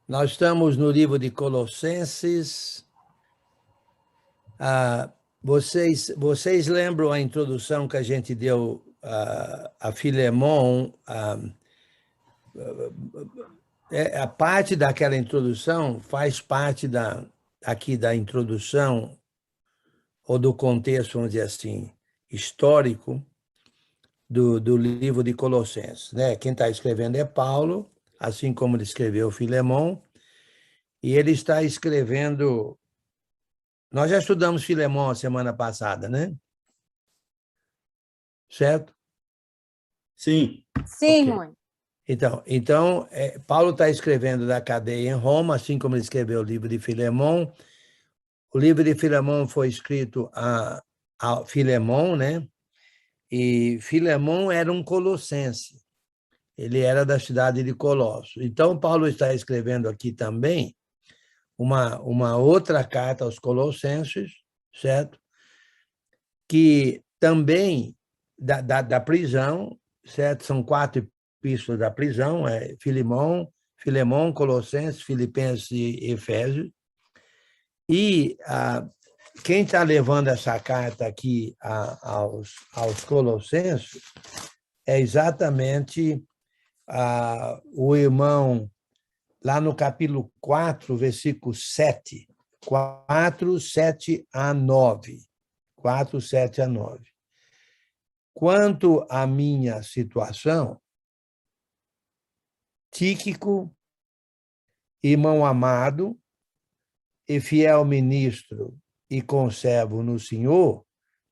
Nós estamos no livro de Colossenses. Vocês lembram a introdução que a gente deu a Filemon? A parte daquela introdução faz parte aqui da introdução, ou do contexto, vamos dizer assim, histórico do livro de Colossenses, né? Quem está escrevendo é Paulo, assim como ele escreveu Filemon, e ele está escrevendo. Nós já estudamos Filemon a semana passada, né? Certo? Sim. Sim, Ok. mãe. Então Paulo está escrevendo da cadeia em Roma, assim como ele escreveu o livro de Filemon. O livro de Filemon foi escrito a Filemon, né? E Filemon era um colossense. Ele era da cidade de Colosso. Então, Paulo está escrevendo aqui também uma outra carta aos Colossenses, certo? Que também da prisão, certo? São 4 epístolas da prisão, Filemon, Colossenses, Filipenses e Efésios. E quem está levando essa carta aqui aos Colossenses é exatamente o irmão, lá no capítulo 4, versículo 7, 4, 7 a 9. 4, 7 a 9. Quanto à minha situação, Tíquico, irmão amado e fiel ministro e conservo no Senhor,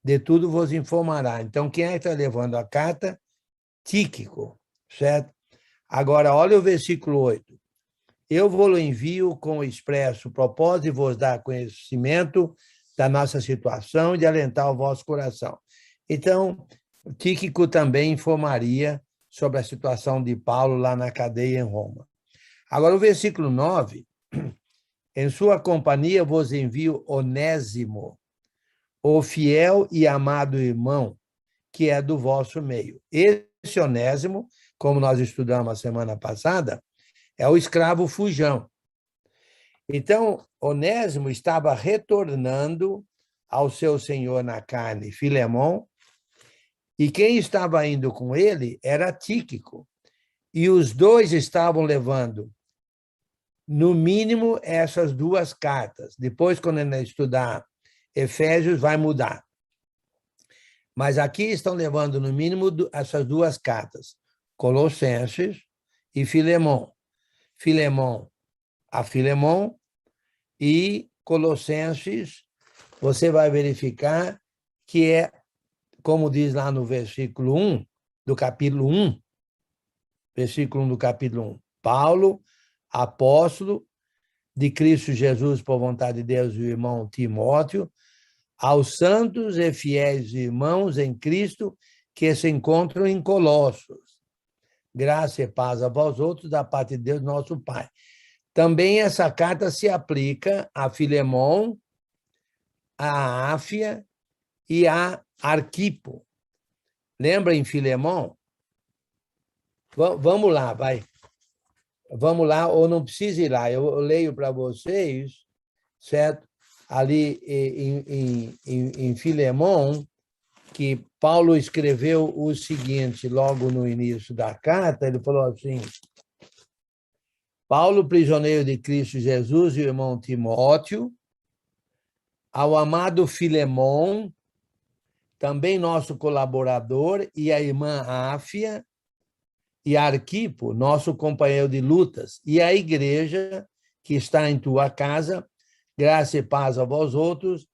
de tudo vos informará. Então, quem é que está levando a carta? Tíquico, certo? Agora, olha o versículo 8. Eu vou envio com expresso propósito de vos dar conhecimento da nossa situação e de alentar o vosso coração. Então, Tíquico também informaria sobre a situação de Paulo lá na cadeia em Roma. Agora, o versículo 9, em sua companhia vos envio Onésimo, o fiel e amado irmão, que é do vosso meio. Esse Onésimo, como nós estudamos a semana passada, é o escravo fujão. Então, Onésimo estava retornando ao seu senhor na carne, Filemon, e quem estava indo com ele era Tíquico. E os dois estavam levando, no mínimo, essas 2 cartas. Depois, quando ele estudar Efésios, vai mudar. Mas aqui estão levando, no mínimo, essas 2 cartas, Colossenses e Filemon. Filemon a Filemon e Colossenses, você vai verificar que é, como diz lá no versículo 1 do capítulo 1, versículo 1 do capítulo 1, Paulo, apóstolo de Cristo Jesus por vontade de Deus, e o irmão Timóteo, aos santos e fiéis irmãos em Cristo que se encontram em Colossos. Graça e paz a vós outros da parte de Deus, nosso Pai. Também essa carta se aplica a Filemon, a Áfia e a Arquipo. Lembra em Filemon? Vamos lá, vai. Vamos lá, ou não precisa ir lá. Eu leio para vocês, certo? Ali em Filemon, que Paulo escreveu o seguinte, logo no início da carta, ele falou assim: Paulo, prisioneiro de Cristo Jesus, e o irmão Timóteo, ao amado Filemon, também nosso colaborador, e a irmã Áfia, e Arquipo, nosso companheiro de lutas, e a igreja que está em tua casa, graça e paz a vós outros,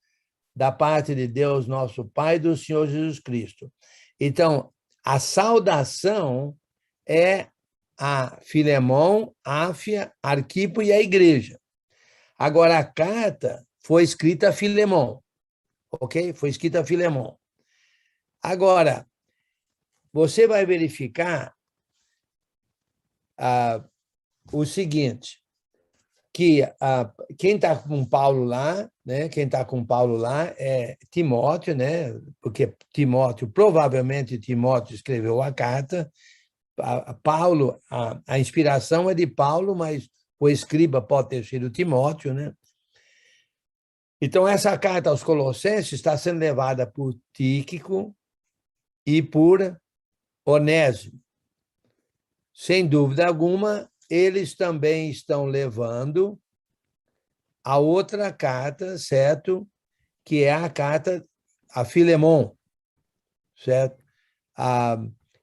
da parte de Deus, nosso Pai, e do Senhor Jesus Cristo. Então, a saudação é a Filemon, Áfia, Arquipo e a igreja. Agora, a carta foi escrita a Filemon, ok? Foi escrita a Filemon. Agora, você vai verificar o seguinte, que quem está com Paulo lá, né? Quem está com Paulo lá é Timóteo, né? Porque provavelmente Timóteo escreveu a carta. Paulo, a inspiração é de Paulo, mas o escriba pode ter sido Timóteo, né? Então, essa carta aos Colossenses está sendo levada por Tíquico e por Onésimo. Sem dúvida alguma, eles também estão levando a outra carta, certo? Que é a carta a Filemon, certo?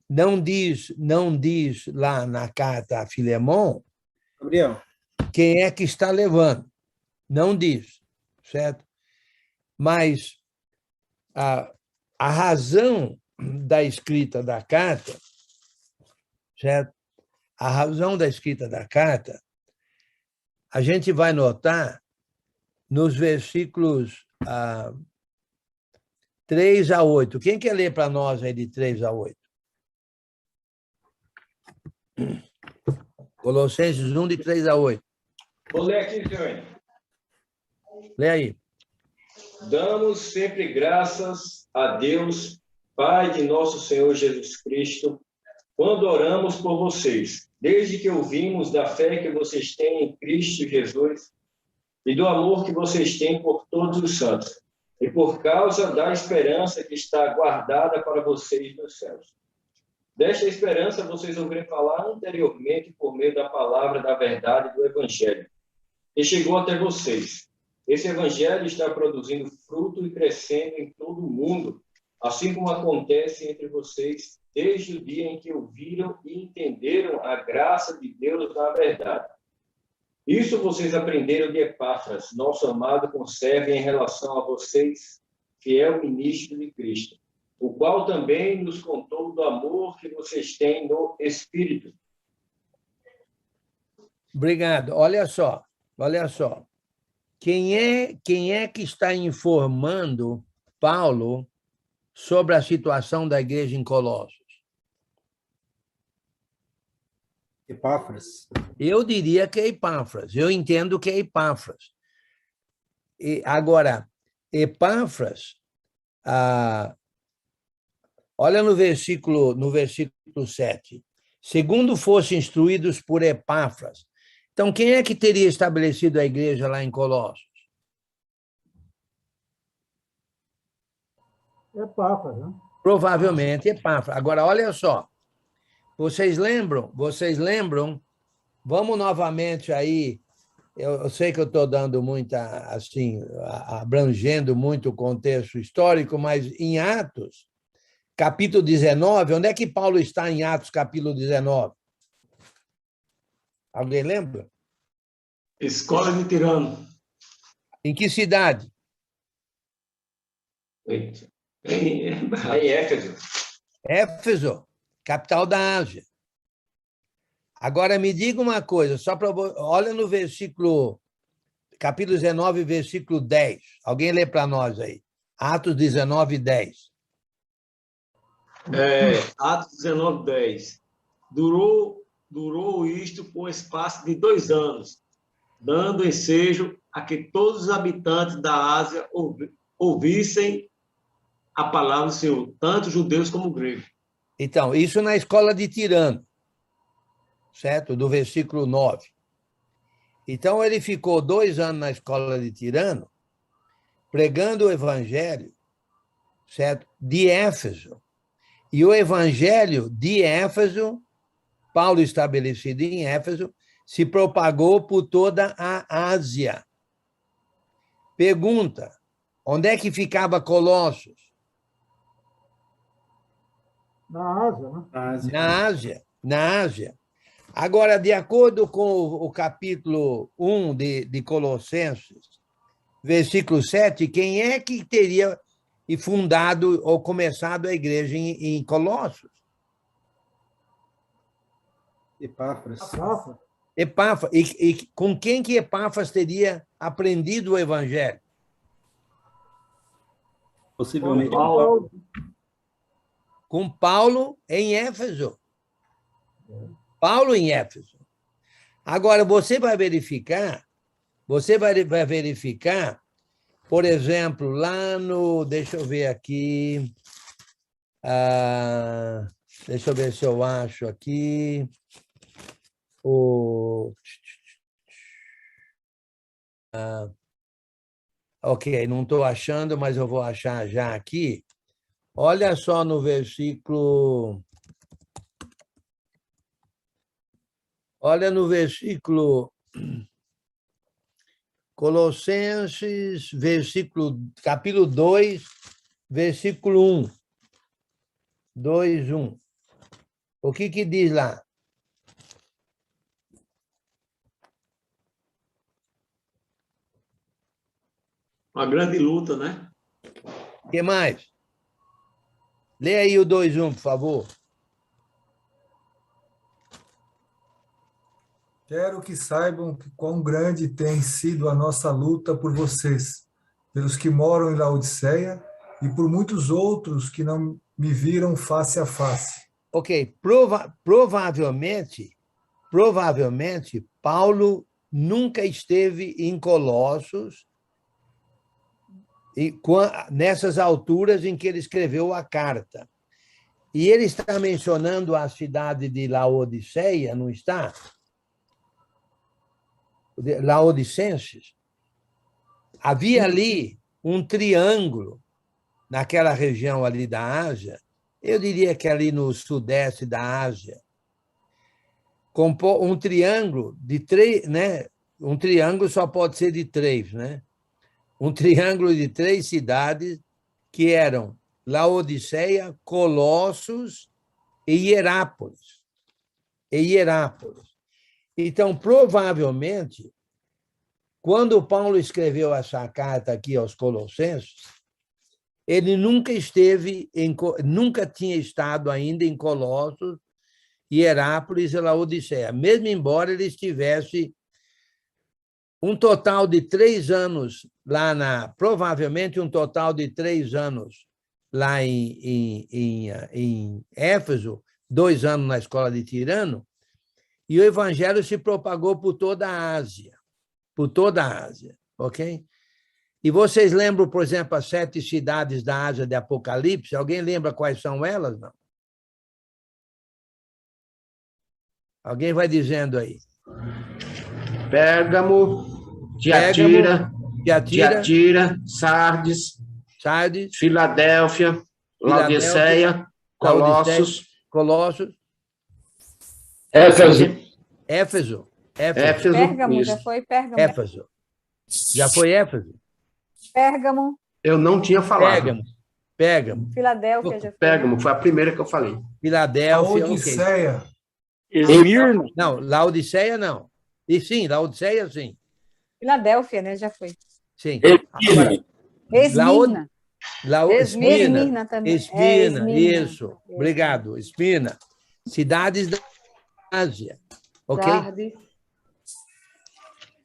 Não diz lá na carta a Filemon Gabriel, quem é que está levando. Não diz, certo? Mas a razão da escrita da carta, certo? A razão da escrita da carta, a gente vai notar nos versículos 3 a 8. Quem quer ler para nós aí de 3 a 8? Colossenses 1, de 3 a 8. Vou ler aqui, senhor. Lê aí. Damos sempre graças a Deus, Pai de nosso Senhor Jesus Cristo, quando oramos por vocês, desde que ouvimos da fé que vocês têm em Cristo Jesus e do amor que vocês têm por todos os santos, e por causa da esperança que está guardada para vocês nos céus. Desta esperança vocês ouviram falar anteriormente por meio da palavra da verdade do Evangelho, que chegou até vocês. Esse Evangelho está produzindo fruto e crescendo em todo o mundo, assim como acontece entre vocês desde o dia em que ouviram e entenderam a graça de Deus na verdade. Isso vocês aprenderam de Epáfras, nosso amado conservo em relação a vocês, fiel ministro de Cristo, o qual também nos contou do amor que vocês têm no Espírito. Obrigado. Olha só. Quem é que está informando Paulo sobre a situação da igreja em Colossos? Epáfras. Eu diria que é Epáfras. Eu entendo que é Epáfras. Agora, Epáfras, olha no versículo 7. Segundo fossem instruídos por Epáfras. Então, quem é que teria estabelecido a igreja lá em Colossos? Epáfras, né? Provavelmente Epáfras. Agora, olha só. Vocês lembram? Vamos novamente aí. Eu sei que eu estou dando muita, assim, abrangendo muito o contexto histórico, mas em Atos, capítulo 19, onde é que Paulo está em Atos, capítulo 19? Alguém lembra? Escola de Tirano. Em que cidade? Em Éfeso. Éfeso, capital da Ásia. Agora, me diga uma coisa, só para olha no versículo, capítulo 19, versículo 10. Alguém lê para nós aí. Atos 19, 10. Atos 19, 10. Durou isto por espaço de 2 anos, dando ensejo a que todos os habitantes da Ásia ouvissem a palavra do Senhor, tanto judeus como gregos. Então, isso na escola de Tirano, certo? Do versículo 9. Então, ele ficou 2 anos na escola de Tirano, pregando o evangelho, certo? De Éfeso. E o evangelho de Éfeso, Paulo estabelecido em Éfeso, se propagou por toda a Ásia. Pergunta, onde é que ficava Colossos? Na Ásia, né? Na Ásia. Agora, de acordo com o capítulo 1 de Colossenses, versículo 7, quem é que teria fundado ou começado a igreja em Colossos? Epáfras. Epáfras. E com quem que Epáfras teria aprendido o evangelho? Possivelmente Paulo. Com Paulo em Éfeso. Paulo em Éfeso. Agora, você vai verificar, por exemplo, lá no... Deixa eu ver aqui. Deixa eu ver se eu acho aqui. Ok, não estou achando, mas eu vou achar já aqui. Olha só no versículo... Olha no versículo... Colossenses, capítulo 2, versículo 1. 2, 1. O que diz lá? Uma grande luta, né? O que mais? Lê aí o 2:1, por favor. Quero que saibam que quão grande tem sido a nossa luta por vocês, pelos que moram em Laodiceia e por muitos outros que não me viram face a face. Ok, provavelmente, Paulo nunca esteve em Colossos nessas alturas em que ele escreveu a carta. E ele está mencionando a cidade de Laodiceia, não está? Laodicenses. Havia ali um triângulo naquela região ali da Ásia, eu diria que ali no sudeste da Ásia, um triângulo de 3, né? Um triângulo só pode ser de 3, né? Um triângulo de 3 cidades que eram Laodiceia, Colossos e Hierápolis. Então, provavelmente, quando Paulo escreveu essa carta aqui aos Colossenses, ele nunca tinha estado ainda em Colossos, Hierápolis e Laodiceia, mesmo embora ele estivesse um total de 3 anos lá provavelmente um total de 3 anos lá em Éfeso, 2 anos na escola de Tirano, e o evangelho se propagou por toda a Ásia, ok? E vocês lembram, por exemplo, as 7 cidades da Ásia de Apocalipse? Alguém lembra quais são elas, não? Alguém vai dizendo aí. Pérgamo, Tiatira, Sardes, Filadélfia, Laodiceia, Colossos. Éfeso. Pérgamo, isso. já foi Pérgamo. Éfeso. Já foi Éfeso? Pérgamo. Eu não tinha falado. Pérgamo. Filadélfia já foi. Pérgamo, foi a primeira que eu falei. Filadélfia, Laodiceia. Esmirna. Não, Laodiceia não. E sim, Laodiceia sim. Filadélfia, né? Já foi. Sim. Esmirna. Esmirna também. Esmirna, Esmirna. isso. Obrigado. Esmirna. Cidades da Ásia. Ok?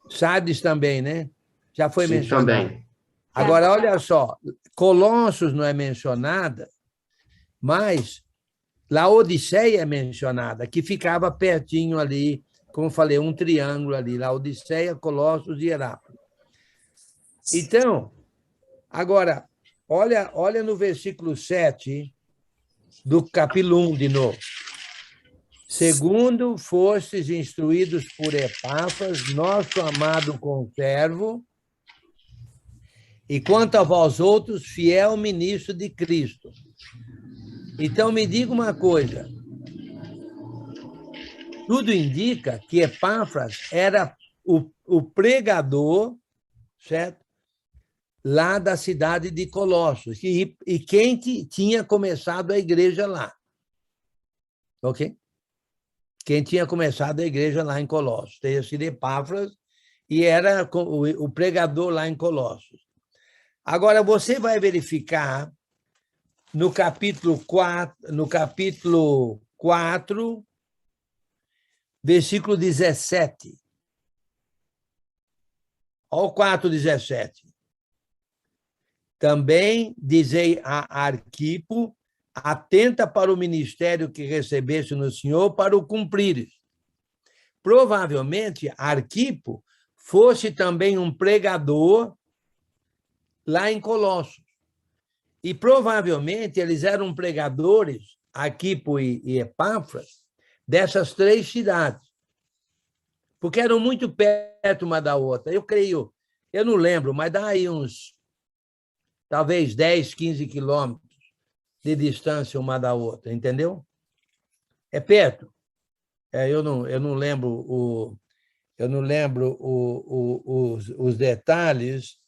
Sardes também, né? Já foi Sim, mencionado. também. Agora, olha só, Colossos não é mencionada, mas Laodiceia é mencionada, que ficava pertinho ali, como eu falei, um triângulo ali, Laodiceia, Colossos e Hierápolis. Então, agora, olha no versículo 7 do capítulo 1 de novo. Segundo fostes instruídos por Epáfras, nosso amado conservo, e quanto a vós outros, fiel ministro de Cristo. Então, me diga uma coisa. Tudo indica que Epáfras era o pregador, certo? Lá da cidade de Colossos, e quem tinha começado a igreja lá. Ok? Quem tinha começado a igreja lá em Colossos. Teria sido Epáfras e era o pregador lá em Colossos. Agora, você vai verificar no capítulo 4, versículo 17. Olha o 4:17. Também dizei a Arquipo, atenta para o ministério que recebeste no Senhor, para o cumprires. Provavelmente, Arquipo fosse também um pregador lá em Colossos. E provavelmente eles eram pregadores, Arquipo e Epáfras, dessas 3 cidades, porque eram muito perto uma da outra. Eu creio Eu não lembro, mas dá aí uns, talvez 10, 15 quilômetros de distância uma da outra, entendeu? É perto. Eu não lembro os detalhes.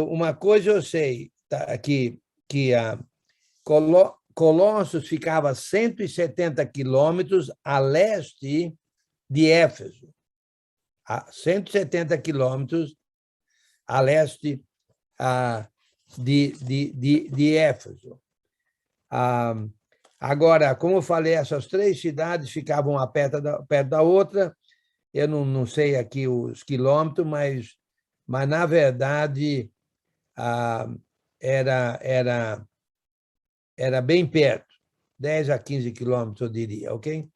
Uma coisa eu sei, tá, que Colossos ficava a 170 quilômetros a leste de Éfeso, a 170 quilômetros a leste de Éfeso. Agora, como eu falei, essas 3 cidades ficavam perto da outra. Eu não sei aqui os quilômetros, mas na verdade, era bem perto, 10 a 15 quilômetros, eu diria, ok?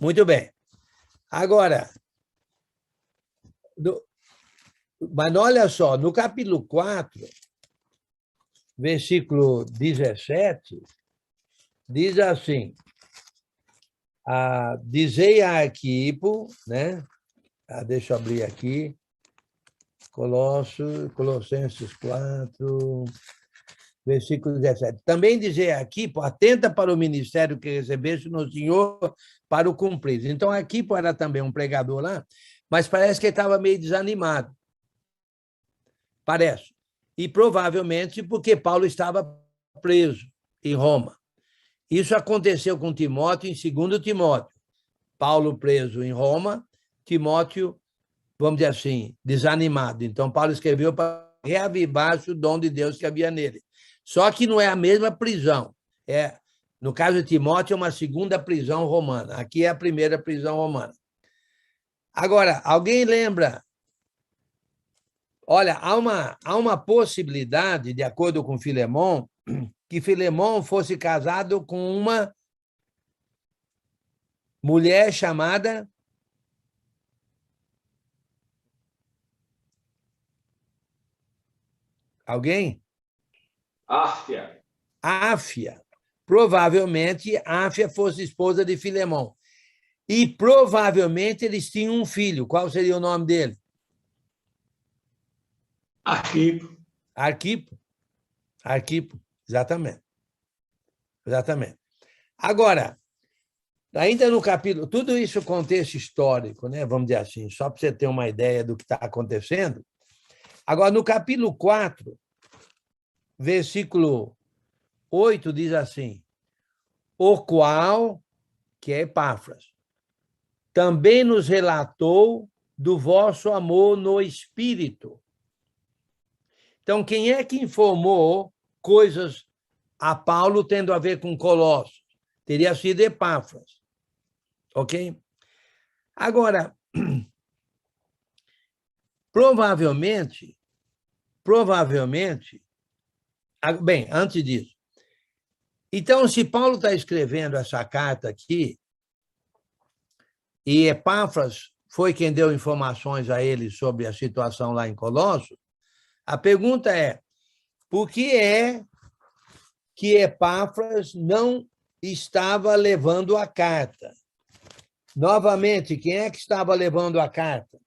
Muito bem. Agora, mas olha só, no capítulo 4, versículo 17, diz assim, dizei a Arquipo, né? Deixa eu abrir aqui, Colossenses 4, versículo 17. Também dizei a Arquipo, atenta para o ministério que recebeste no Senhor para o cumprir. Então, Arquipo era também um pregador lá, mas parece que ele estava meio desanimado. Parece. E provavelmente porque Paulo estava preso em Roma. Isso aconteceu com Timóteo em 2 Timóteo. Paulo preso em Roma, Timóteo, vamos dizer assim, desanimado. Então, Paulo escreveu para reavivar o dom de Deus que havia nele. Só que não é a mesma prisão. No caso de Timóteo, é uma segunda prisão romana. Aqui é a primeira prisão romana. Agora, alguém lembra? Olha, há uma possibilidade, de acordo com Filemão, que Filemão fosse casado com uma mulher chamada alguém? Áfia. Áfia. Provavelmente, Áfia fosse esposa de Filemão. E provavelmente eles tinham um filho. Qual seria o nome dele? Arquipo. Arquipo, exatamente. Exatamente. Agora, ainda no capítulo, tudo isso é contexto histórico, né? Vamos dizer assim, só para você ter uma ideia do que está acontecendo. Agora, no capítulo 4, versículo 8, diz assim, o qual, que é Epáfras, também nos relatou do vosso amor no Espírito. Então, quem é que informou coisas a Paulo tendo a ver com Colossos? Teria sido Epáfras. Ok? Agora, provavelmente, bem, antes disso, então, se Paulo está escrevendo essa carta aqui, e Epáfras foi quem deu informações a ele sobre a situação lá em Colossos, a pergunta é, por que é que Epáfras não estava levando a carta? Novamente, quem é que estava levando a carta?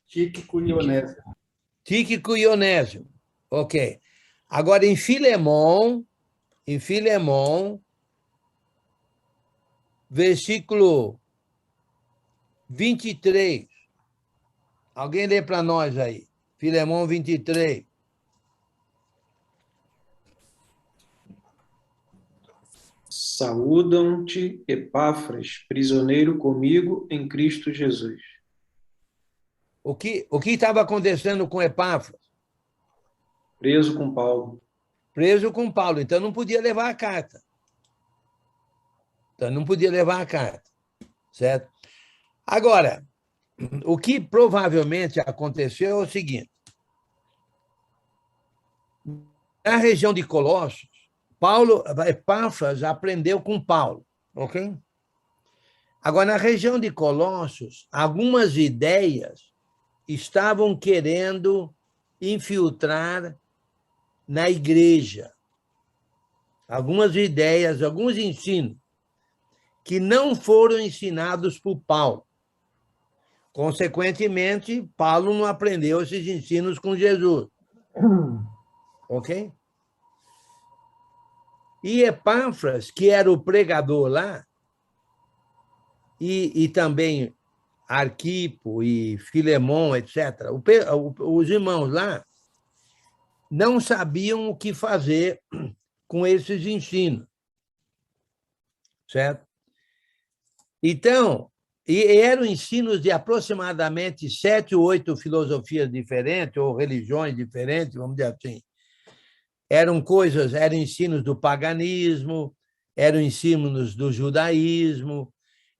Tíquico e Onésimo. Tíquico e Onésimo. Ok. Agora, em Filemão, versículo 23. Alguém lê para nós aí. Filemão 23. Saúdam-te, Epáfras, prisioneiro comigo em Cristo Jesus. O que estava acontecendo com Epáfras? Preso com Paulo. Preso com Paulo, então não podia levar a carta. Certo? Agora, o que provavelmente aconteceu é o seguinte. Na região de Colossos, Epáfras aprendeu com Paulo, ok? Agora, na região de Colossos, algumas ideias estavam querendo infiltrar na igreja. Algumas ideias, alguns ensinos que não foram ensinados por Paulo. Consequentemente, Paulo não aprendeu esses ensinos com Jesus. Ok? E Epáfras, que era o pregador lá, e também Arquipo e Filemon, etc., os irmãos lá não sabiam o que fazer com esses ensinos. Certo? Então, eram ensinos de aproximadamente 7 ou 8 filosofias diferentes, ou religiões diferentes, vamos dizer assim. Eram ensinos do paganismo, eram ensinos do judaísmo,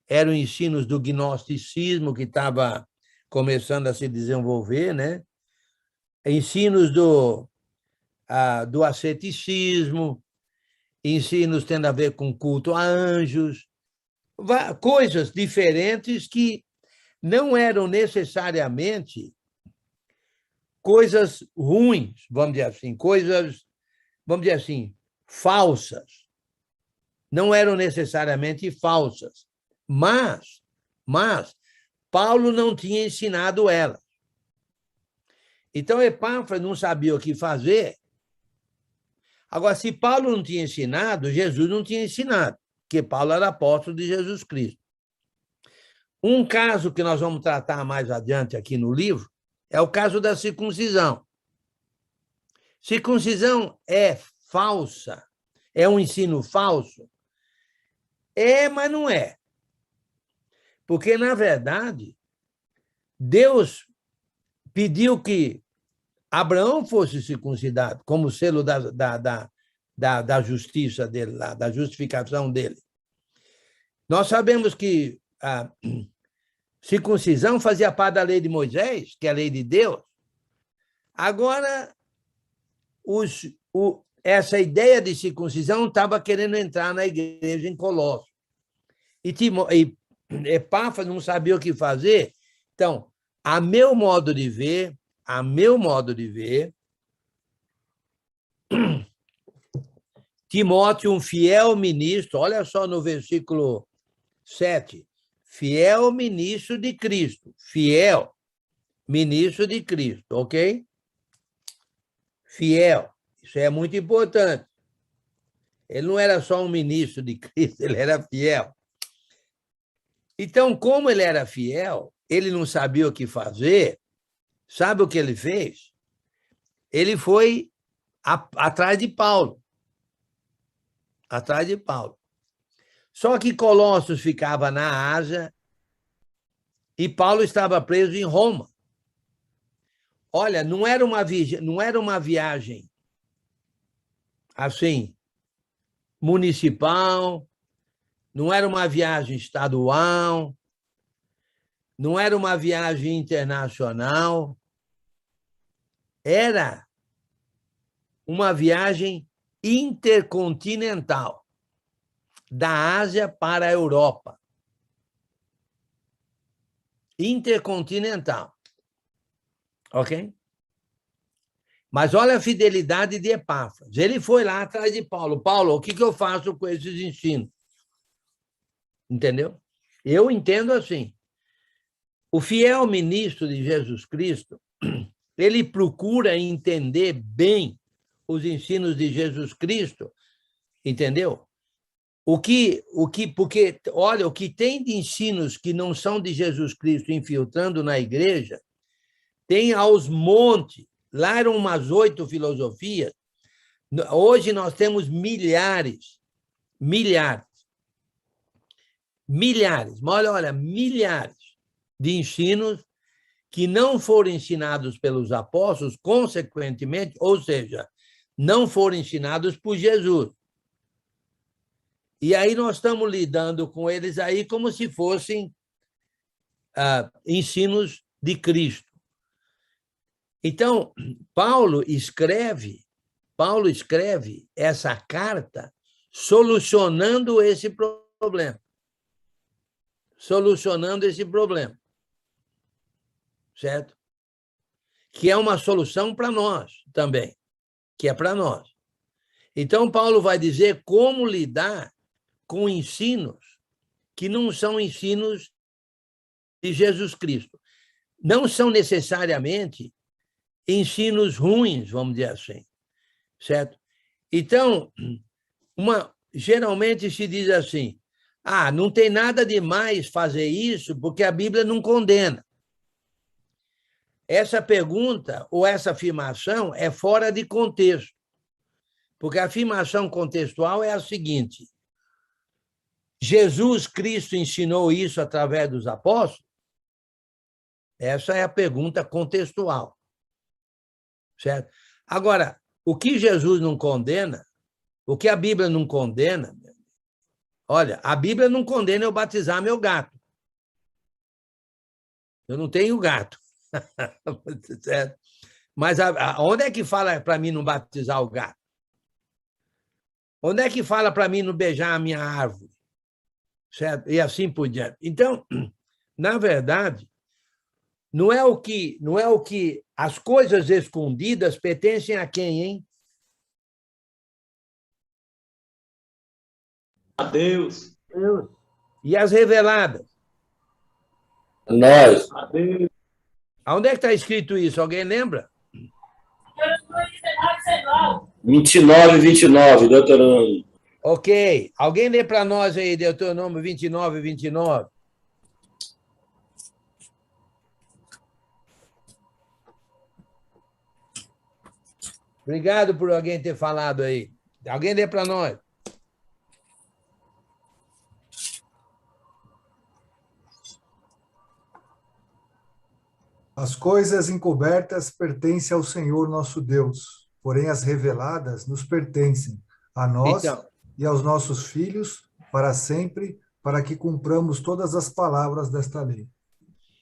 eram ensinos do gnosticismo, que estava começando a se desenvolver, né? Ensinos do asceticismo, ensinos tendo a ver com culto a anjos, coisas diferentes que não eram necessariamente coisas ruins, vamos dizer assim, coisas, vamos dizer assim, falsas. Não eram necessariamente falsas, mas Paulo não tinha ensinado elas. Então, Epáfras não sabia o que fazer. Agora, se Paulo não tinha ensinado, Jesus não tinha ensinado, porque Paulo era apóstolo de Jesus Cristo. Um caso que nós vamos tratar mais adiante aqui no livro é o caso da circuncisão. Circuncisão é falsa? É um ensino falso? É, mas não é. Porque, na verdade, Deus pediu que Abraão fosse circuncidado como selo da justiça dele, lá, da justificação dele. Nós sabemos que a circuncisão fazia parte da lei de Moisés, que é a lei de Deus. Agora, essa ideia de circuncisão estava querendo entrar na igreja em Colossos. E Epáfras não sabia o que fazer. Então, a meu modo de ver, Timóteo, um fiel ministro, olha só no versículo 7, fiel ministro de Cristo, fiel ministro de Cristo, ok? Fiel, isso é muito importante. Ele não era só um ministro de Cristo, ele era fiel. Então, como ele era fiel, ele não sabia o que fazer, sabe o que ele fez? Ele foi atrás de Paulo. Atrás de Paulo. Só que Colossos ficava na Ásia e Paulo estava preso em Roma. Olha, não era uma viagem assim, municipal, não era uma viagem estadual, não era uma viagem internacional, era uma viagem intercontinental, da Ásia para a Europa. Intercontinental. Ok? Mas olha a fidelidade de Epáfras. Ele foi lá atrás de Paulo. Paulo, o que eu faço com esses ensinos? Entendeu? Eu entendo assim. O fiel ministro de Jesus Cristo, ele procura entender bem os ensinos de Jesus Cristo, entendeu? Porque, olha, o que tem de ensinos que não são de Jesus Cristo infiltrando na igreja, tem aos montes. Lá eram umas 8 filosofias. Hoje nós temos milhares. Mas olha, milhares de ensinos que não foram ensinados pelos apóstolos, consequentemente, ou seja, não foram ensinados por Jesus. E aí nós estamos lidando com eles aí como se fossem ensinos de Cristo. Então, Paulo escreve essa carta solucionando esse problema. Certo? Que é uma solução para nós também, que é para nós. Então, Paulo vai dizer como lidar com ensinos que não são ensinos de Jesus Cristo. Não são necessariamente ensinos ruins, vamos dizer assim, certo? Então, geralmente se diz assim, não tem nada de mais fazer isso porque a Bíblia não condena. Essa pergunta ou essa afirmação é fora de contexto, porque a afirmação contextual é a seguinte: Jesus Cristo ensinou isso através dos apóstolos? Essa é a pergunta contextual, certo? Agora, o que Jesus não condena, o que a Bíblia não condena, olha, a Bíblia não condena eu batizar meu gato. Eu não tenho gato. Certo? Mas onde é que fala para mim não batizar o gato? Onde é que fala para mim não beijar a minha árvore? Certo? E assim por diante. Então, na verdade, não é o que as coisas escondidas pertencem a quem, hein? A Deus. Deus. E as reveladas? Nós. A Deus. Onde é que está escrito isso? Alguém lembra? 29, 29, Deuteronômio. Ok. Alguém lê para nós aí, Deuteronômio 29, 29. Obrigado por alguém ter falado aí. Alguém lê para nós. As coisas encobertas pertencem ao Senhor nosso Deus, porém as reveladas nos pertencem, a nós e aos nossos filhos, para sempre, para que cumpramos todas as palavras desta lei.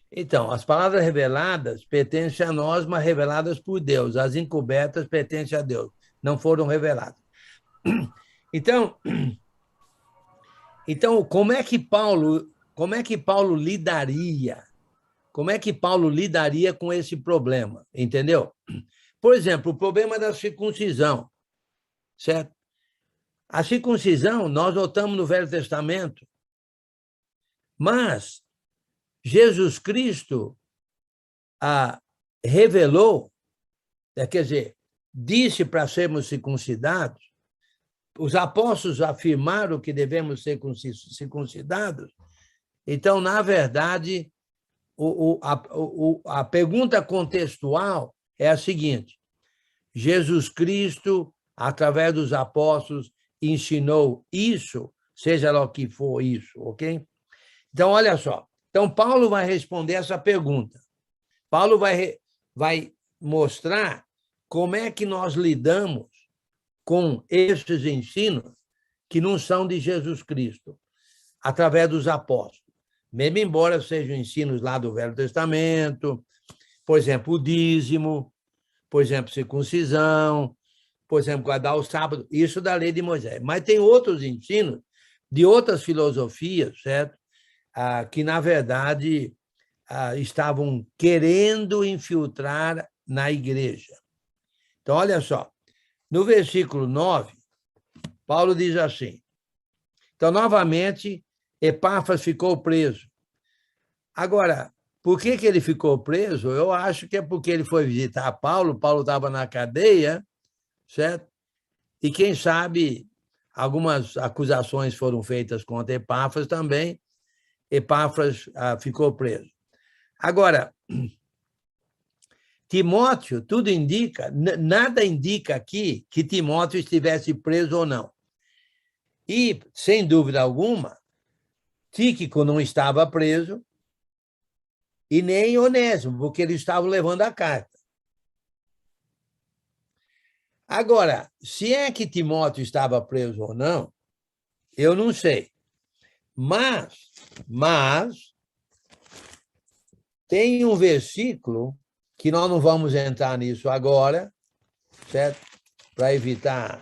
Então, as palavras reveladas pertencem a nós, mas reveladas por Deus. As encobertas pertencem a Deus, não foram reveladas. Então, como é que Paulo lidaria? Como é que Paulo lidaria com esse problema? Entendeu? Por exemplo, o problema da circuncisão, certo? A circuncisão, nós notamos no Velho Testamento, mas Jesus Cristo revelou, quer dizer, disse para sermos circuncidados, os apóstolos afirmaram que devemos ser circuncidados, então, na verdade, a pergunta contextual é a seguinte: Jesus Cristo, através dos apóstolos, ensinou isso, seja lá o que for isso, ok? Então, olha só. Então, Paulo vai responder essa pergunta. Paulo vai mostrar como é que nós lidamos com esses ensinos que não são de Jesus Cristo, através dos apóstolos. Mesmo embora sejam ensinos lá do Velho Testamento, por exemplo, o dízimo, por exemplo, circuncisão, por exemplo, guardar o sábado, isso da lei de Moisés. Mas tem outros ensinos de outras filosofias, certo? Que, na verdade, estavam querendo infiltrar na igreja. Então, olha só, no versículo 9, Paulo diz assim: então, novamente, Epáfras ficou preso. Agora, por que ele ficou preso? Eu acho que é porque ele foi visitar Paulo estava na cadeia, certo? E, quem sabe, algumas acusações foram feitas contra Epáfras também. Epáfras ficou preso. Agora, Timóteo, tudo indica, nada indica aqui que Timóteo estivesse preso ou não. E, sem dúvida alguma, Tíquico não estava preso e nem Onésimo, porque eles estavam levando a carta. Agora, se é que Timóteo estava preso ou não, eu não sei. Mas tem um versículo que nós não vamos entrar nisso agora, certo? Para evitar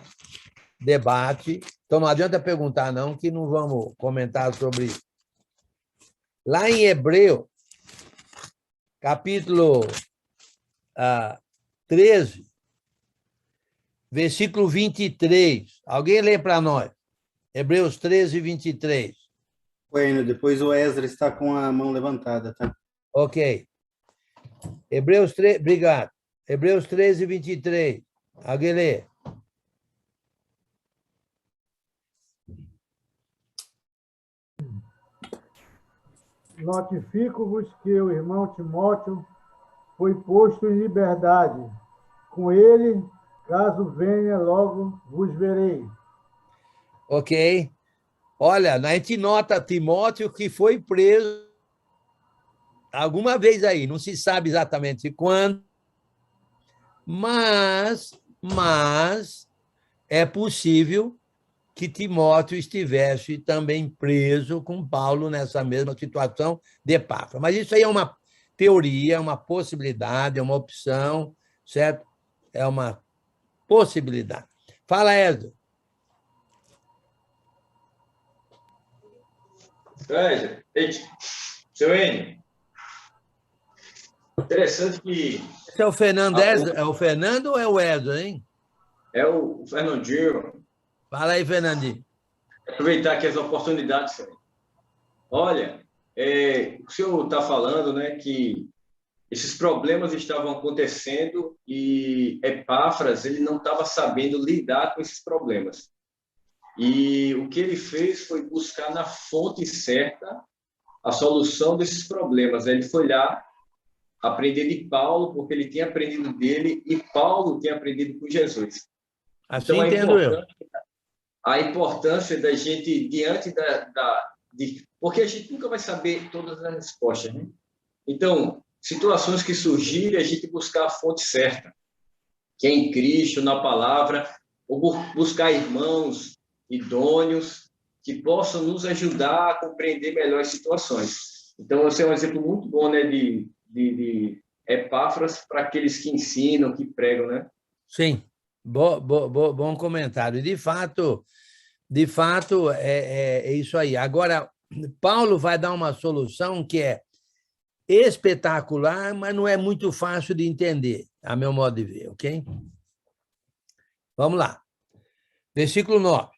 debate. Então, não adianta perguntar, não, que não vamos comentar sobre isso. Lá em Hebreu, capítulo 13, versículo 23. Alguém lê para nós? Hebreus 13, 23. Bueno, depois o Ezra está com a mão levantada, tá? Ok. Hebreus 3, obrigado. Hebreus 13, 23. Alguém lê? Notifico-vos que o irmão Timóteo foi posto em liberdade. Com ele, caso venha, logo vos verei. Ok. Olha, a gente nota Timóteo que foi preso alguma vez aí, não se sabe exatamente quando, mas é possível que Timóteo estivesse também preso com Paulo nessa mesma situação de Epáfras. Mas isso aí é uma teoria, uma possibilidade, é uma opção, certo? É uma possibilidade. Fala, Ezra. Seu Enio, interessante que... Esse é o Fernando Ezra? É o Fernando ou é o Ezra, hein? É o Fernandinho. Fala aí, Fernandinho. Aproveitar aqui as oportunidades, senhor. Olha, o senhor está falando, né, que esses problemas estavam acontecendo e Epáfras ele não estava sabendo lidar com esses problemas. E o que ele fez foi buscar na fonte certa a solução desses problemas. Ele foi lá aprender de Paulo, porque ele tinha aprendido dele e Paulo tinha aprendido com Jesus. Assim Então, entendo eu. A importância da gente, diante porque a gente nunca vai saber todas as respostas, né? Então, situações que surgirem, a gente buscar a fonte certa, que é em Cristo, na palavra, ou buscar irmãos idôneos que possam nos ajudar a compreender melhor as situações. Então, esse é um exemplo muito bom, né, de Epáfras para aqueles que ensinam, que pregam, né? Sim, bom comentário. De fato, é isso aí. Agora, Paulo vai dar uma solução que é espetacular, mas não é muito fácil de entender, a meu modo de ver, ok? Vamos lá. Versículo 9.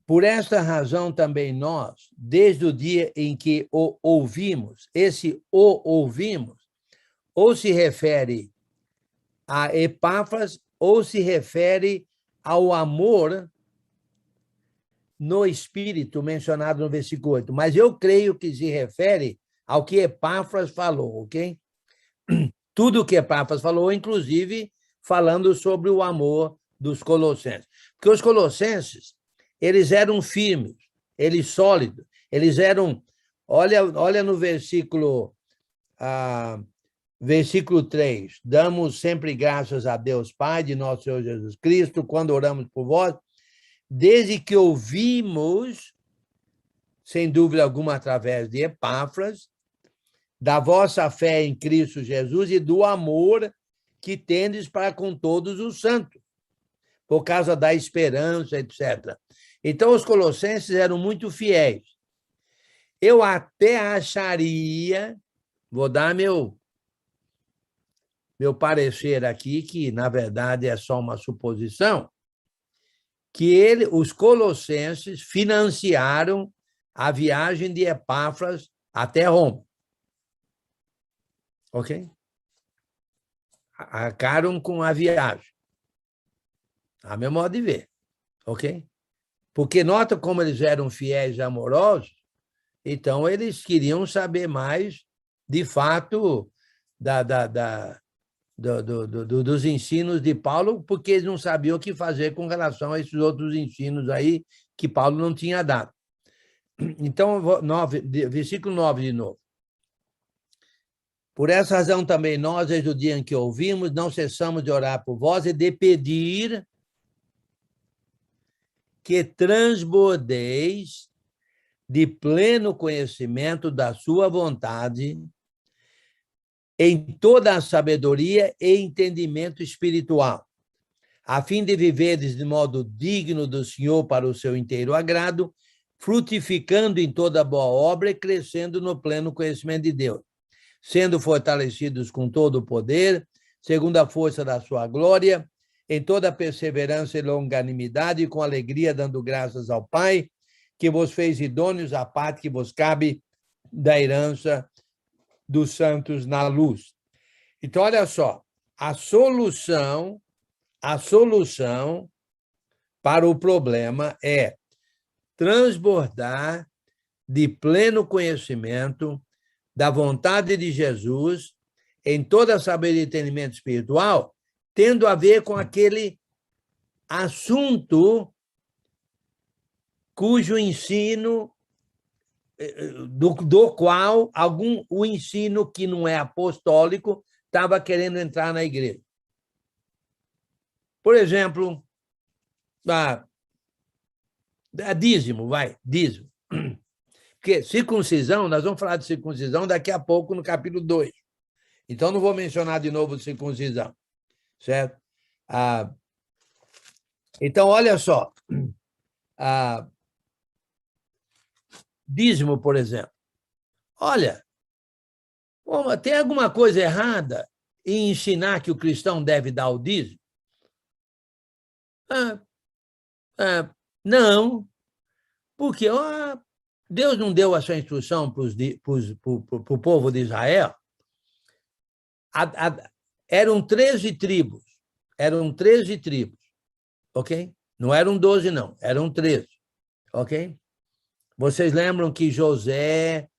Por esta razão também nós, desde o dia em que o ouvimos, esse o ouvimos, ou se refere a Epáfras, ou se refere ao amor no Espírito mencionado no versículo 8. Mas eu creio que se refere ao que Epáfras falou, ok? Tudo o que Epáfras falou, inclusive falando sobre o amor dos colossenses. Porque os colossenses, eles eram firmes, eles sólidos, eles eram... Olha no versículo 3. Damos sempre graças a Deus, Pai de nosso Senhor Jesus Cristo, quando oramos por vós, desde que ouvimos, sem dúvida alguma, através de Epáfras, da vossa fé em Cristo Jesus e do amor que tendes para com todos os santos, por causa da esperança, etc. Então, os colossenses eram muito fiéis. Eu até acharia, vou dar meu parecer aqui, que, na verdade, é só uma suposição, que os colossenses financiaram a viagem de Epáfras até Roma. Ok? Arcaram com a viagem. A meu modo de ver. Ok? Porque nota como eles eram fiéis e amorosos, então eles queriam saber mais, de fato, dos ensinos de Paulo, porque eles não sabiam o que fazer com relação a esses outros ensinos aí que Paulo não tinha dado. Então, versículo 9 de novo. Por essa razão também nós, desde o dia em que ouvimos, não cessamos de orar por vós e de pedir que transbordeis de pleno conhecimento da sua vontade em toda a sabedoria e entendimento espiritual, a fim de viveres de modo digno do Senhor para o seu inteiro agrado, frutificando em toda boa obra e crescendo no pleno conhecimento de Deus, sendo fortalecidos com todo o poder, segundo a força da sua glória, em toda perseverança e longanimidade, com alegria, dando graças ao Pai, que vos fez idôneos à parte que vos cabe da herança dos santos na luz. Então, olha só, a solução para o problema é transbordar de pleno conhecimento da vontade de Jesus em toda a sabedoria e entendimento espiritual, tendo a ver com aquele assunto cujo ensino, do qual o ensino que não é apostólico estava querendo entrar na igreja. Por exemplo, dízimo, dízimo. Porque circuncisão, nós vamos falar de circuncisão daqui a pouco no capítulo 2. Então, não vou mencionar de novo circuncisão, certo? Então, olha só. Dízimo, por exemplo. Olha, tem alguma coisa errada em ensinar que o cristão deve dar o dízimo? Não, porque Deus não deu essa instrução para o povo de Israel. Eram 13 tribos, ok? Não eram 12, não, eram 13, ok? Vocês lembram que José,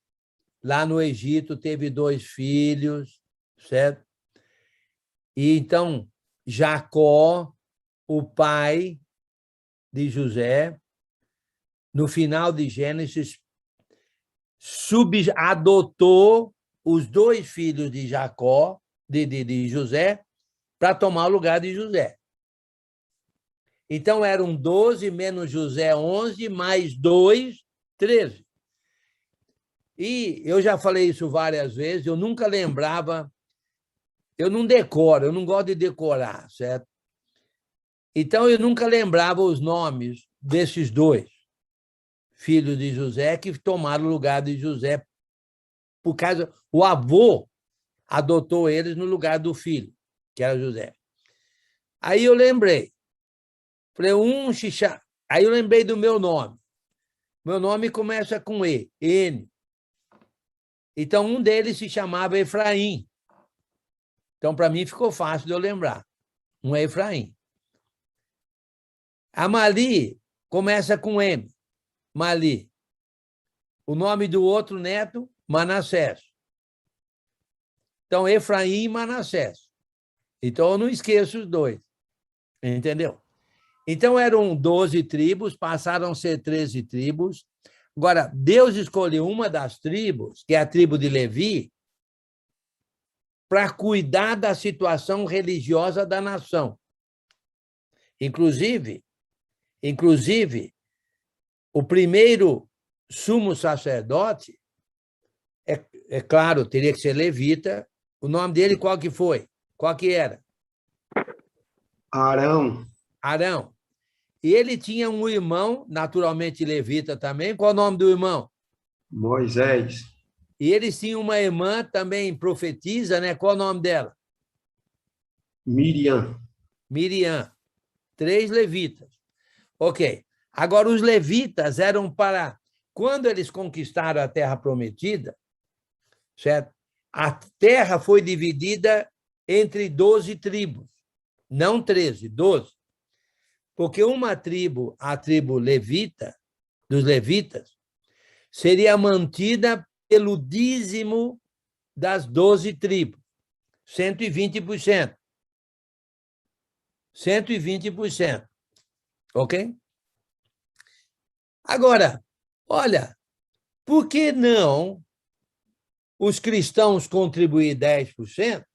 lá no Egito, teve 2 filhos, certo? E então, Jacó, o pai de José, no final de Gênesis, adotou os 2 filhos de Jacó, de José, para tomar o lugar de José. Então, eram 12 menos José, 11, mais 2, 13. E eu já falei isso várias vezes, eu nunca lembrava, eu não decoro, eu não gosto de decorar, certo? Então, eu nunca lembrava os nomes desses 2 filhos de José que tomaram o lugar de José, por causa o avô adotou eles no lugar do filho, que era José. Aí eu lembrei, falei, aí eu lembrei do meu nome. Meu nome começa com E, N. Então, um deles se chamava Efraim. Então, para mim, ficou fácil de eu lembrar. Um é Efraim. A Mali começa com M. Mali. O nome do outro neto, Manassés. Então, Efraim e Manassés. Então, eu não esqueço os 2. Entendeu? Então, eram 12 tribos, passaram a ser 13 tribos. Agora, Deus escolheu uma das tribos, que é a tribo de Levi, para cuidar da situação religiosa da nação. Inclusive, o primeiro sumo sacerdote, é claro, teria que ser levita. O nome dele qual que foi? Qual que era? Arão. E ele tinha um irmão, naturalmente levita também. Qual o nome do irmão? Moisés. E eles tinham uma irmã também profetisa, né? Qual o nome dela? Miriam. 3 levitas. Ok. Agora, os levitas eram para... Quando eles conquistaram a Terra Prometida, certo? A terra foi dividida entre 12 tribos, não 13, 12. Porque uma tribo, a tribo levita, dos levitas, seria mantida pelo dízimo das 12 tribos, 120%. 120%. Ok? Agora, olha, por que não os cristãos contribuir 10%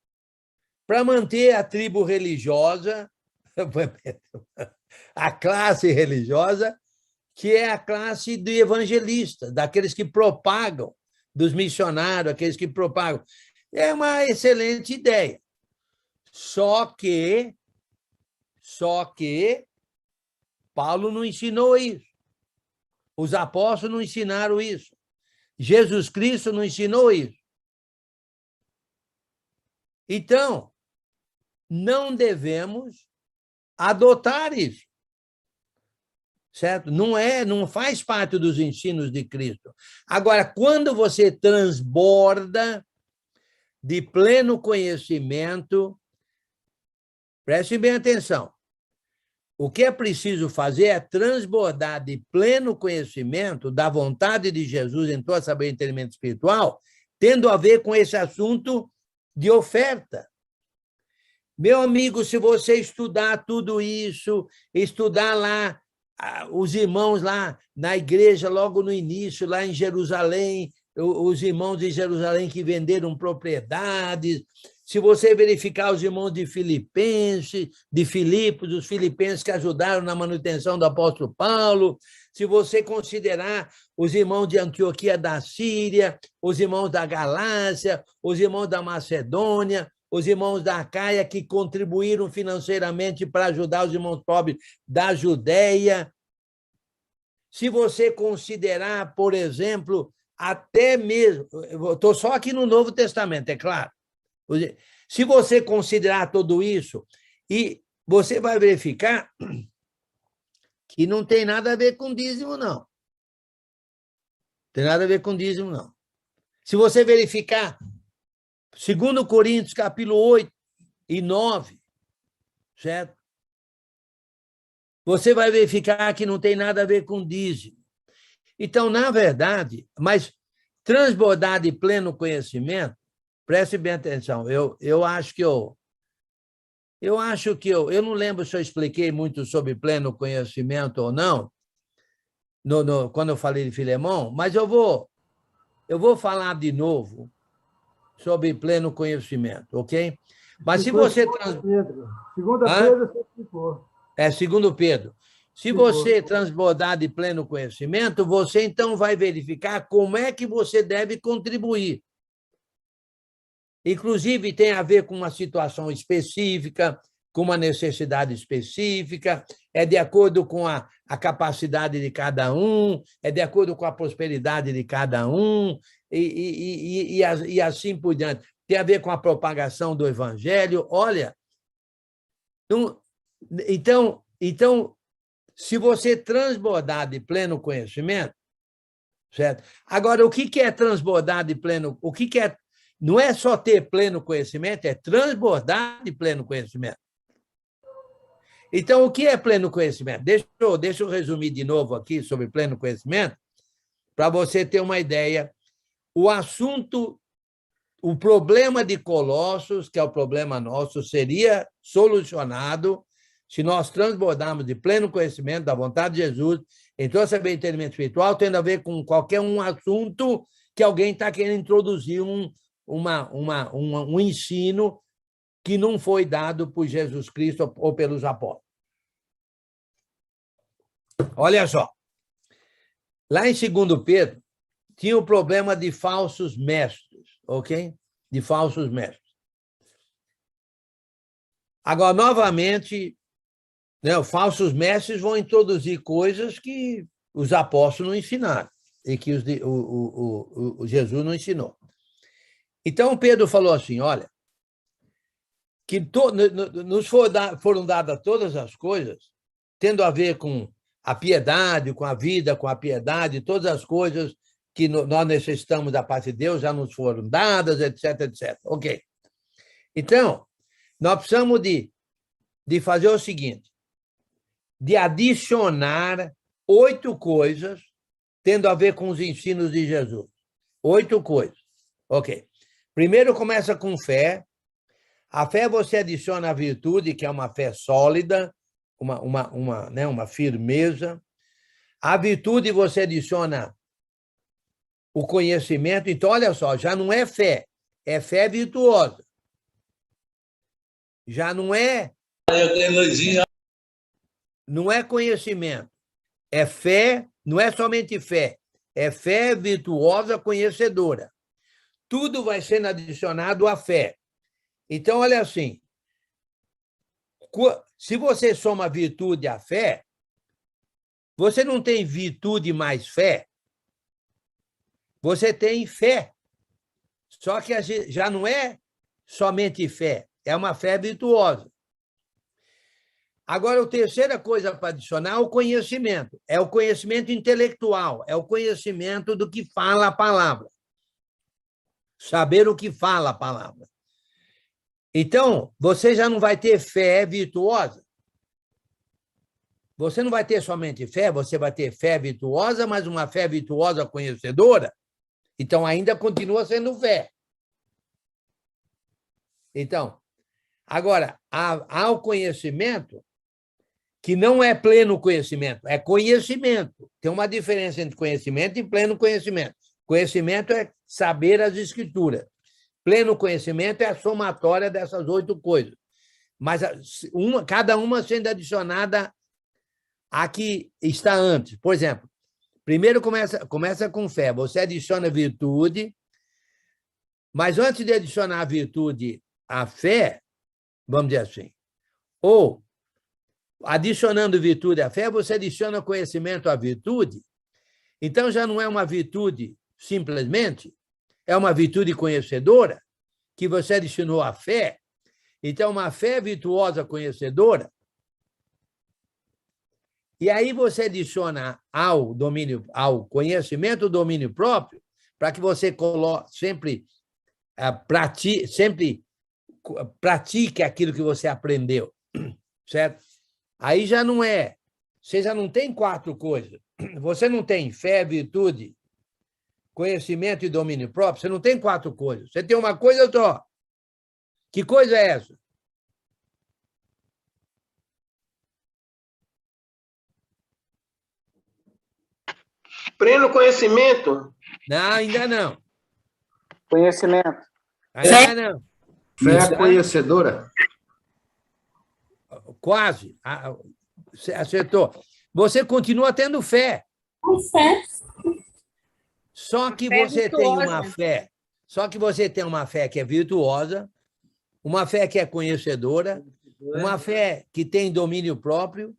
para manter a tribo religiosa, a classe religiosa, que é a classe de evangelistas, daqueles que propagam, dos missionários, aqueles que propagam. É uma excelente ideia. Só que Paulo não ensinou isso. Os apóstolos não ensinaram isso. Jesus Cristo não ensinou isso. Então, não devemos adotar isso. certo? Não faz parte dos ensinos de Cristo. Agora, quando você transborda de pleno conhecimento, preste bem atenção. O que é preciso fazer é transbordar de pleno conhecimento da vontade de Jesus em todo saber e entendimento espiritual, tendo a ver com esse assunto de oferta. Meu amigo, se você estudar tudo isso, estudar lá os irmãos lá na igreja, logo no início, lá em Jerusalém, os irmãos de Jerusalém que venderam propriedades, se você verificar os irmãos de Filipos, os filipenses que ajudaram na manutenção do apóstolo Paulo, se você considerar os irmãos de Antioquia da Síria, os irmãos da Galácia, os irmãos da Macedônia, os irmãos da Acaia que contribuíram financeiramente para ajudar os irmãos pobres da Judéia. Se você considerar, por exemplo, até mesmo... Estou só aqui no Novo Testamento, é claro. Se você considerar tudo isso, e você vai verificar que não tem nada a ver com dízimo, não. Tem nada a ver com dízimo, não. Se você verificar 2 Coríntios, capítulo 8 e 9, certo? Você vai verificar que não tem nada a ver com dízimo. Então, na verdade, mas transbordar de pleno conhecimento, preste bem atenção, eu não lembro se eu expliquei muito sobre pleno conhecimento ou não, quando eu falei de Filemão, mas eu vou falar de novo sobre pleno conhecimento, ok? Mas se você... Segunda Pedro, você explicou. Segundo Pedro. Se você transbordar de pleno conhecimento, você então vai verificar como é que você deve contribuir. Inclusive, tem a ver com uma situação específica, com uma necessidade específica, é de acordo com a capacidade de cada um, é de acordo com a prosperidade de cada um, e assim por diante. Tem a ver com a propagação do evangelho. Olha, então, se você transbordar de pleno conhecimento, certo? Agora, o que é transbordar de pleno... Não é só ter pleno conhecimento, é transbordar de pleno conhecimento. Então, o que é pleno conhecimento? Deixa eu resumir de novo aqui sobre pleno conhecimento, para você ter uma ideia. O assunto, o problema de Colossos, que é o problema nosso, seria solucionado se nós transbordarmos de pleno conhecimento da vontade de Jesus, em todo saber e entendimento espiritual, tendo a ver com qualquer assunto que alguém está querendo introduzir um ensino que não foi dado por Jesus Cristo ou pelos apóstolos. Olha só, lá em 2 Pedro, tinha o problema de falsos mestres, ok? De falsos mestres. Agora, novamente, os falsos mestres vão introduzir coisas que os apóstolos não ensinaram e que o Jesus não ensinou. Então, Pedro falou assim, olha, que nos foram dadas todas as coisas, tendo a ver com a piedade, com a vida, com a piedade, todas as coisas que nós necessitamos da parte de Deus já nos foram dadas, etc, etc. Ok. Então, nós precisamos de fazer o seguinte, de adicionar 8 coisas tendo a ver com os ensinos de Jesus. 8 coisas. Ok. Primeiro começa com fé. A fé você adiciona a virtude, que é uma fé sólida, uma firmeza. A virtude você adiciona o conhecimento. Então, olha só, já não é fé virtuosa. Já não é conhecimento. É fé, não é somente fé, é fé virtuosa conhecedora. Tudo vai sendo adicionado à fé. Então, olha assim, se você soma virtude à fé, você não tem virtude mais fé, você tem fé. Só que já não é somente fé, é uma fé virtuosa. Agora, a terceira coisa para adicionar é o conhecimento. É o conhecimento intelectual, é o conhecimento do que fala a palavra. Saber o que fala a palavra. Então, você já não vai ter fé virtuosa. Você não vai ter somente fé, você vai ter fé virtuosa, mas uma fé virtuosa conhecedora. Então, ainda continua sendo fé. Então, agora, há o conhecimento que não é pleno conhecimento, é conhecimento. Tem uma diferença entre conhecimento e pleno conhecimento. Conhecimento é saber as escrituras. Pleno conhecimento é a somatória dessas 8 coisas. Mas cada uma sendo adicionada à que está antes. Por exemplo, primeiro começa com fé. Você adiciona virtude, mas antes de adicionar a virtude à fé, vamos dizer assim, ou adicionando virtude à fé, você adiciona conhecimento à virtude, então já não é uma virtude simplesmente, é uma virtude conhecedora, que você adicionou à fé. Então, uma fé virtuosa conhecedora, e aí você adiciona ao conhecimento o domínio próprio, para que você sempre pratique aquilo que você aprendeu, certo? Aí já não é, você já não tem 4 coisas. Você não tem fé, virtude, conhecimento e domínio próprio, você não tem 4 coisas. Você tem uma coisa só. Que coisa é essa? Pleno conhecimento. Não, ainda não. Conhecimento. Ainda não. Fé conhecedora. Quase. Acertou. Você continua tendo fé. Só que você tem uma fé. Só que você tem uma fé que é virtuosa, uma fé que é conhecedora, uma fé que tem domínio próprio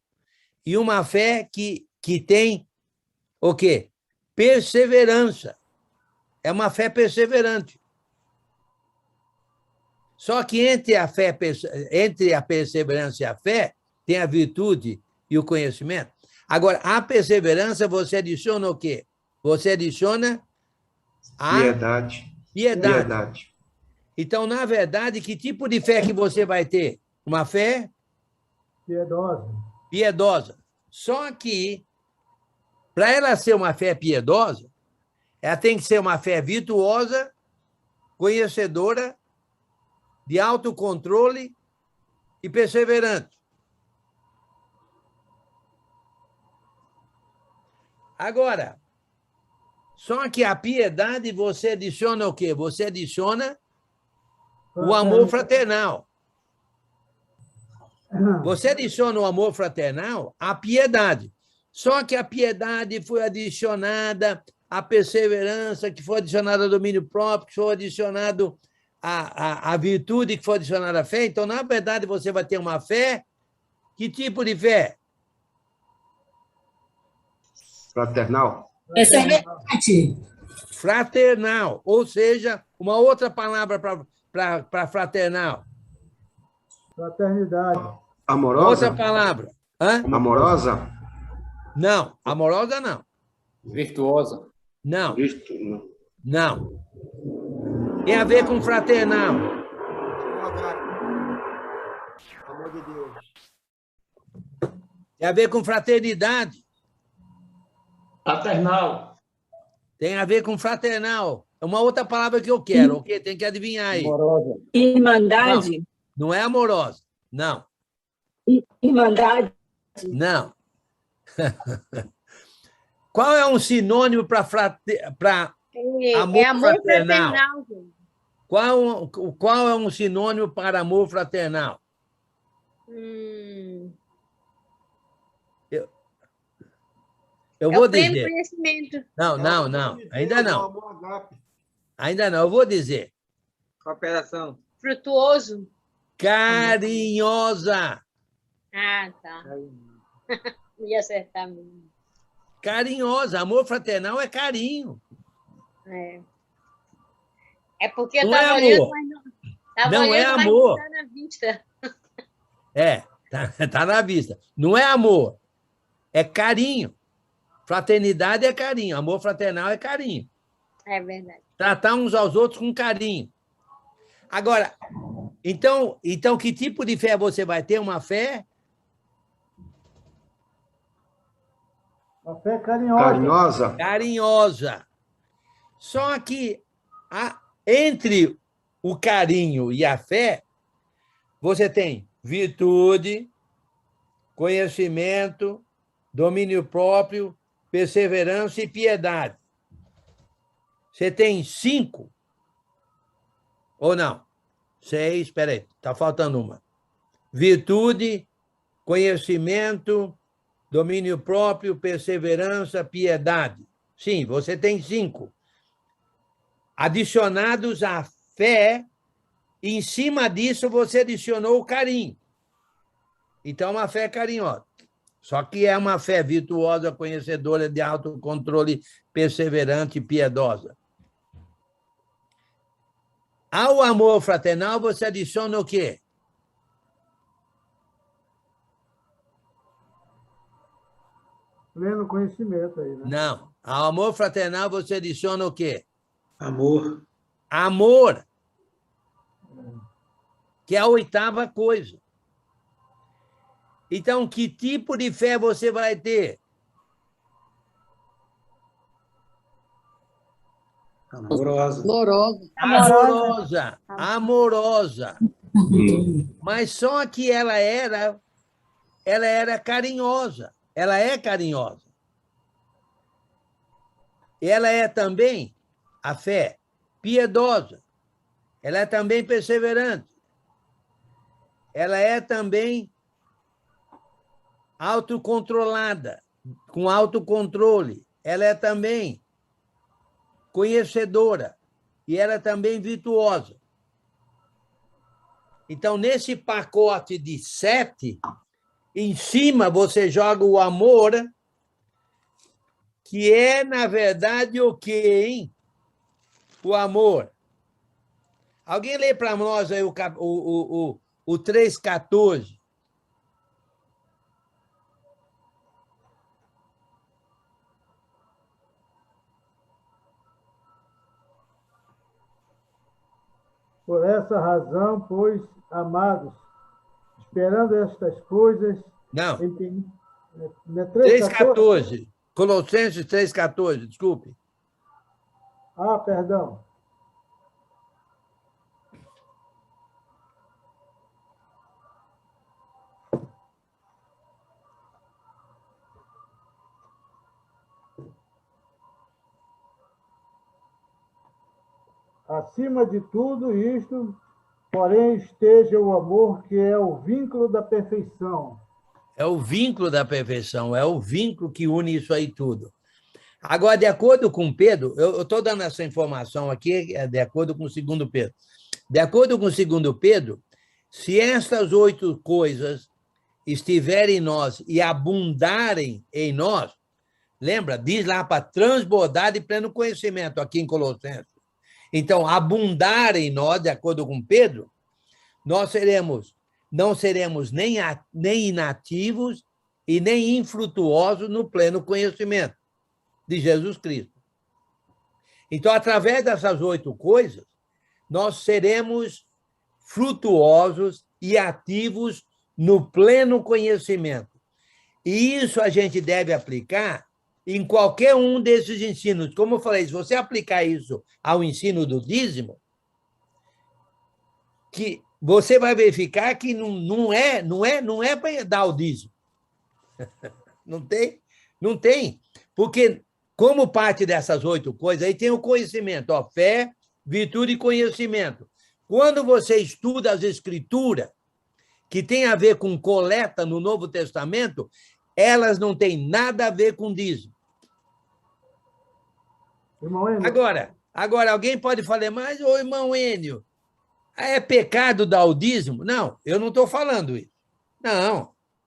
e uma fé que tem o quê? Perseverança. É uma fé perseverante. Só que entre a perseverança e a fé, tem a virtude e o conhecimento. Agora, a perseverança, você adiciona o quê? Você adiciona a piedade. Então, na verdade, que tipo de fé que você vai ter? Uma fé? Piedosa. Só que, para ela ser uma fé piedosa, ela tem que ser uma fé virtuosa, conhecedora, de autocontrole e perseverante. Agora, só que a piedade você adiciona o quê? Você adiciona o amor fraternal. Você adiciona o amor fraternal à piedade. Só que a piedade foi adicionada à perseverança, que foi adicionada ao domínio próprio, que foi adicionado à virtude, que foi adicionada à fé. Então, na verdade, você vai ter uma fé. Que tipo de fé? Fraternal. Fraternal, ou seja, uma outra palavra para fraternal. Fraternidade. Amorosa. Outra palavra. Hã? Amorosa. Não, amorosa não. Virtuosa. Não. Não. Tem a ver com fraternal. Amor de Deus. Tem a ver com fraternidade. Paternal. Tem a ver com fraternal. É uma outra palavra que eu quero, ok? Tem que adivinhar aí. Amorosa. Irmandade. Não é amorosa. Não. Irmandade. Não. Qual é um sinônimo para amor, amor fraternal? fraternal, gente. Qual é um sinônimo para amor fraternal? Eu vou pleno dizer. conhecimento. Não. Ainda não. Ainda não. Eu vou dizer. Cooperação. Frutuoso. Carinhosa. Ah, tá. Não ia acertar mesmo. Carinhosa. Amor fraternal é carinho. É porque eu Não é estava amor. olhando, mas não. Tava Não olhando, é mas amor. não tá na vista. Tá na vista. Não é amor, é carinho. Fraternidade é carinho, amor fraternal é carinho. É verdade. Tratar uns aos outros com carinho. Agora, então, que tipo de fé você vai ter? Uma fé carinhosa. Carinhosa. Só que entre o carinho e a fé, você tem virtude, conhecimento, domínio próprio, perseverança e piedade. Você tem 5? Ou não? 6, espera aí, está faltando uma. Virtude, conhecimento, domínio próprio, perseverança, piedade. Sim, você tem 5. Adicionados à fé, em cima disso você adicionou o carinho. Então, uma fé carinhosa. Só que é uma fé virtuosa, conhecedora de autocontrole, perseverante e piedosa. Ao amor fraternal, você adiciona o quê? Pleno conhecimento aí, né? Não. Ao amor fraternal, você adiciona o quê? Amor. Amor. Que é a 8ª coisa. Então, que tipo de fé você vai ter? Amorosa. Amorosa. Mas só que ela era carinhosa. Ela é carinhosa. Ela é também a fé piedosa. Ela é também perseverante. Ela é também autocontrolada, com autocontrole. Ela é também conhecedora e ela é também virtuosa. Então, nesse pacote de 7, em cima você joga o amor, que é, na verdade, o quê, hein? O amor. Alguém lê para nós aí o 3,14. Por essa razão, pois, amados, esperando estas coisas... Não. Não é 3,14. Colossenses 3,14, desculpe. Ah, perdão. Acima de tudo isto, porém, esteja o amor, que é o vínculo da perfeição. É o vínculo da perfeição, é o vínculo que une isso aí tudo. Agora, de acordo com Pedro, eu estou dando essa informação aqui, de acordo com o 2 Pedro. De acordo com o 2 Pedro, se estas 8 coisas estiverem em nós e abundarem em nós, lembra, diz lá para transbordar de pleno conhecimento, aqui em Colossenses. Então, abundar em nós, de acordo com Pedro, nós não seremos nem inativos e nem infrutuosos no pleno conhecimento de Jesus Cristo. Então, através dessas 8 coisas, nós seremos frutuosos e ativos no pleno conhecimento. E isso a gente deve aplicar em qualquer um desses ensinos. Como eu falei, se você aplicar isso ao ensino do dízimo, que você vai verificar que não é para dar o dízimo. Não tem. Porque, como parte dessas 8 coisas, aí tem o conhecimento, ó, fé, virtude e conhecimento. Quando você estuda as Escrituras, que tem a ver com coleta no Novo Testamento, elas não têm nada a ver com dízimo. Agora, alguém pode falar, mas, ô irmão Enio, é pecado dar o dízimo? Não, eu não estou falando isso.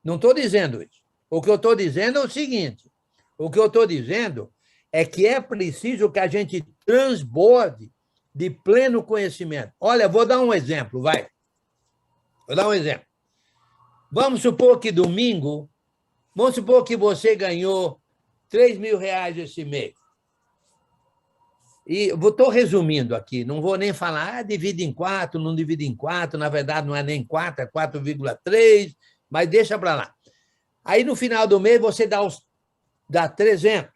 Não estou dizendo isso. O que eu estou dizendo é o seguinte, o que eu estou dizendo é que é preciso que a gente transborde de pleno conhecimento. Olha, vou dar um exemplo, vai. Vou dar um exemplo. Vamos supor que domingo, vamos supor que você ganhou R$ 3.000 esse mês. E estou resumindo aqui, não vou nem falar, divide em 4, não divide em 4, na verdade não é nem 4, é 4,3, mas deixa para lá. Aí, no final do mês, você dá 300,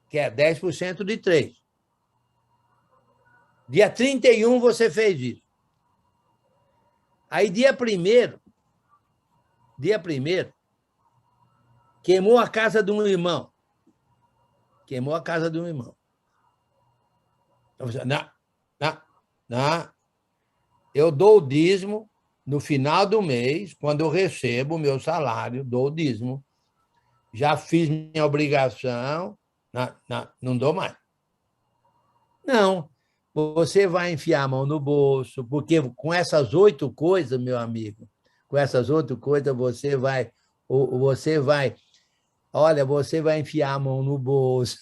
que é 10% de 3. Dia 31, você fez isso. Aí, dia 1º, queimou a casa de um irmão. Queimou a casa de um irmão. Então, você, não. Eu dou o dízimo no final do mês, quando eu recebo o meu salário, dou o dízimo. Já fiz minha obrigação, não dou mais. Não, você vai enfiar a mão no bolso, porque com essas 8 coisas, meu amigo, com essas 8 coisas, você vai enfiar a mão no bolso,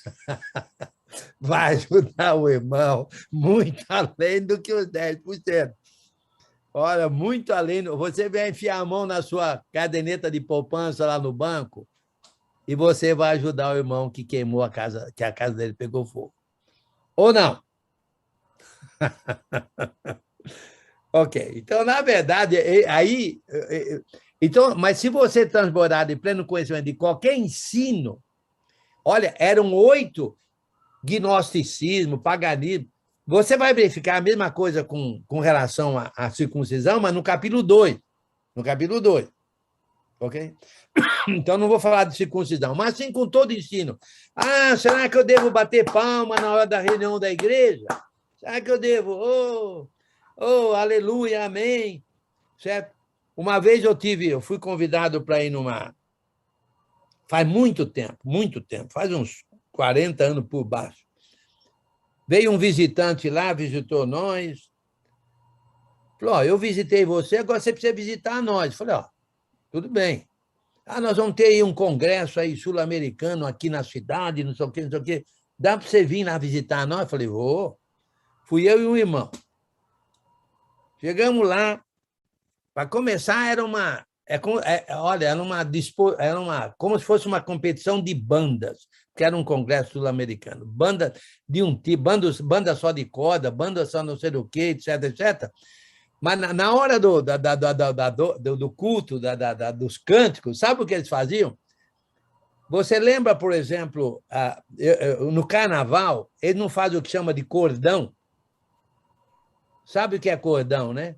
vai ajudar o irmão muito além do que os 10%. Olha, muito além. Você vai enfiar a mão na sua caderneta de poupança lá no banco e você vai ajudar o irmão que queimou a casa, que a casa dele pegou fogo. Ou não? Ok. Então, na verdade, aí... Então, mas se você transbordar de pleno conhecimento de qualquer ensino, olha, eram 8 gnosticismo, paganismo. Você vai verificar a mesma coisa com relação à circuncisão, mas no capítulo 2. No capítulo 2. Ok? Então, não vou falar de circuncisão, mas sim com todo ensino. Ah, será que eu devo bater palma na hora da reunião da igreja? Será que eu devo? Aleluia, amém. Certo? Uma vez eu fui convidado para ir numa... Faz muito tempo, faz uns 40 anos por baixo. Veio um visitante lá, visitou nós. Falou, eu visitei você, agora você precisa visitar nós. Falei, tudo bem. Nós vamos ter aí um congresso aí sul-americano aqui na cidade, não sei o quê. Dá para você vir lá visitar nós? Falei, vou. Fui eu e um irmão. Chegamos lá. Para começar, era como se fosse uma competição de bandas, que era um congresso sul-americano. Banda de um tipo, banda só de corda, banda só não sei do quê, etc, etc. Mas na hora do culto, dos cânticos, sabe o que eles faziam? Você lembra, por exemplo, no carnaval, eles não fazem o que chama de cordão? Sabe o que é cordão, né?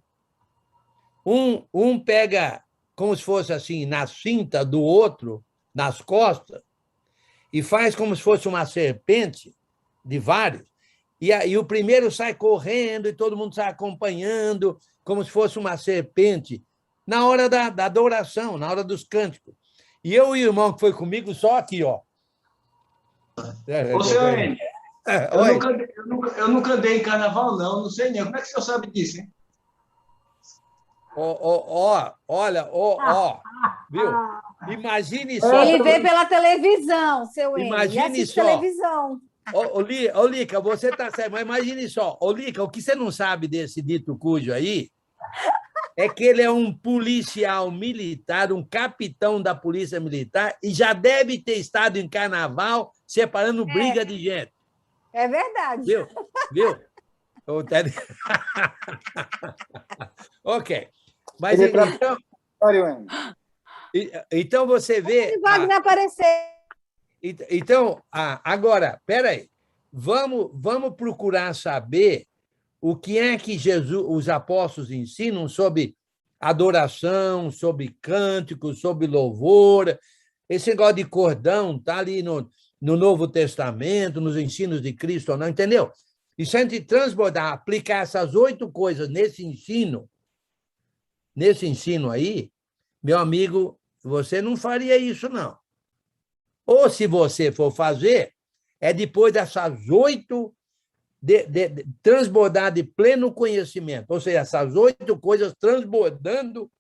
Um pega como se fosse assim, na cinta do outro, nas costas, e faz como se fosse uma serpente de vários, e o primeiro sai correndo e todo mundo sai acompanhando, como se fosse uma serpente, na hora da adoração, na hora dos cânticos. E eu e o irmão que foi comigo, só aqui, ó. Ô, senhor N, eu nunca andei em carnaval, não sei nem. Como é que o senhor sabe disso, hein? Olha, viu? Imagine só. Ele vê pela televisão, seu N. Imagine só. Televisão. Ô, Lica, você está certo, mas imagine só. Ô, Lica, o que você não sabe desse dito cujo aí é que ele é um policial militar, um capitão da polícia militar, e já deve ter estado em carnaval separando briga de gente. É verdade. Viu? Ok. Mas então você vê... Wagner aparecer. Então, agora, espera aí. Vamos procurar saber o que é que os apóstolos ensinam sobre adoração, sobre cântico, sobre louvor. Esse negócio de cordão está ali no Novo Testamento, nos ensinos de Cristo, ou não, entendeu? E se a gente transbordar, aplicar essas 8 coisas nesse ensino aí, meu amigo, você não faria isso, não. Ou, se você for fazer, é depois dessas 8, transbordar de pleno conhecimento, ou seja, essas 8 coisas transbordando,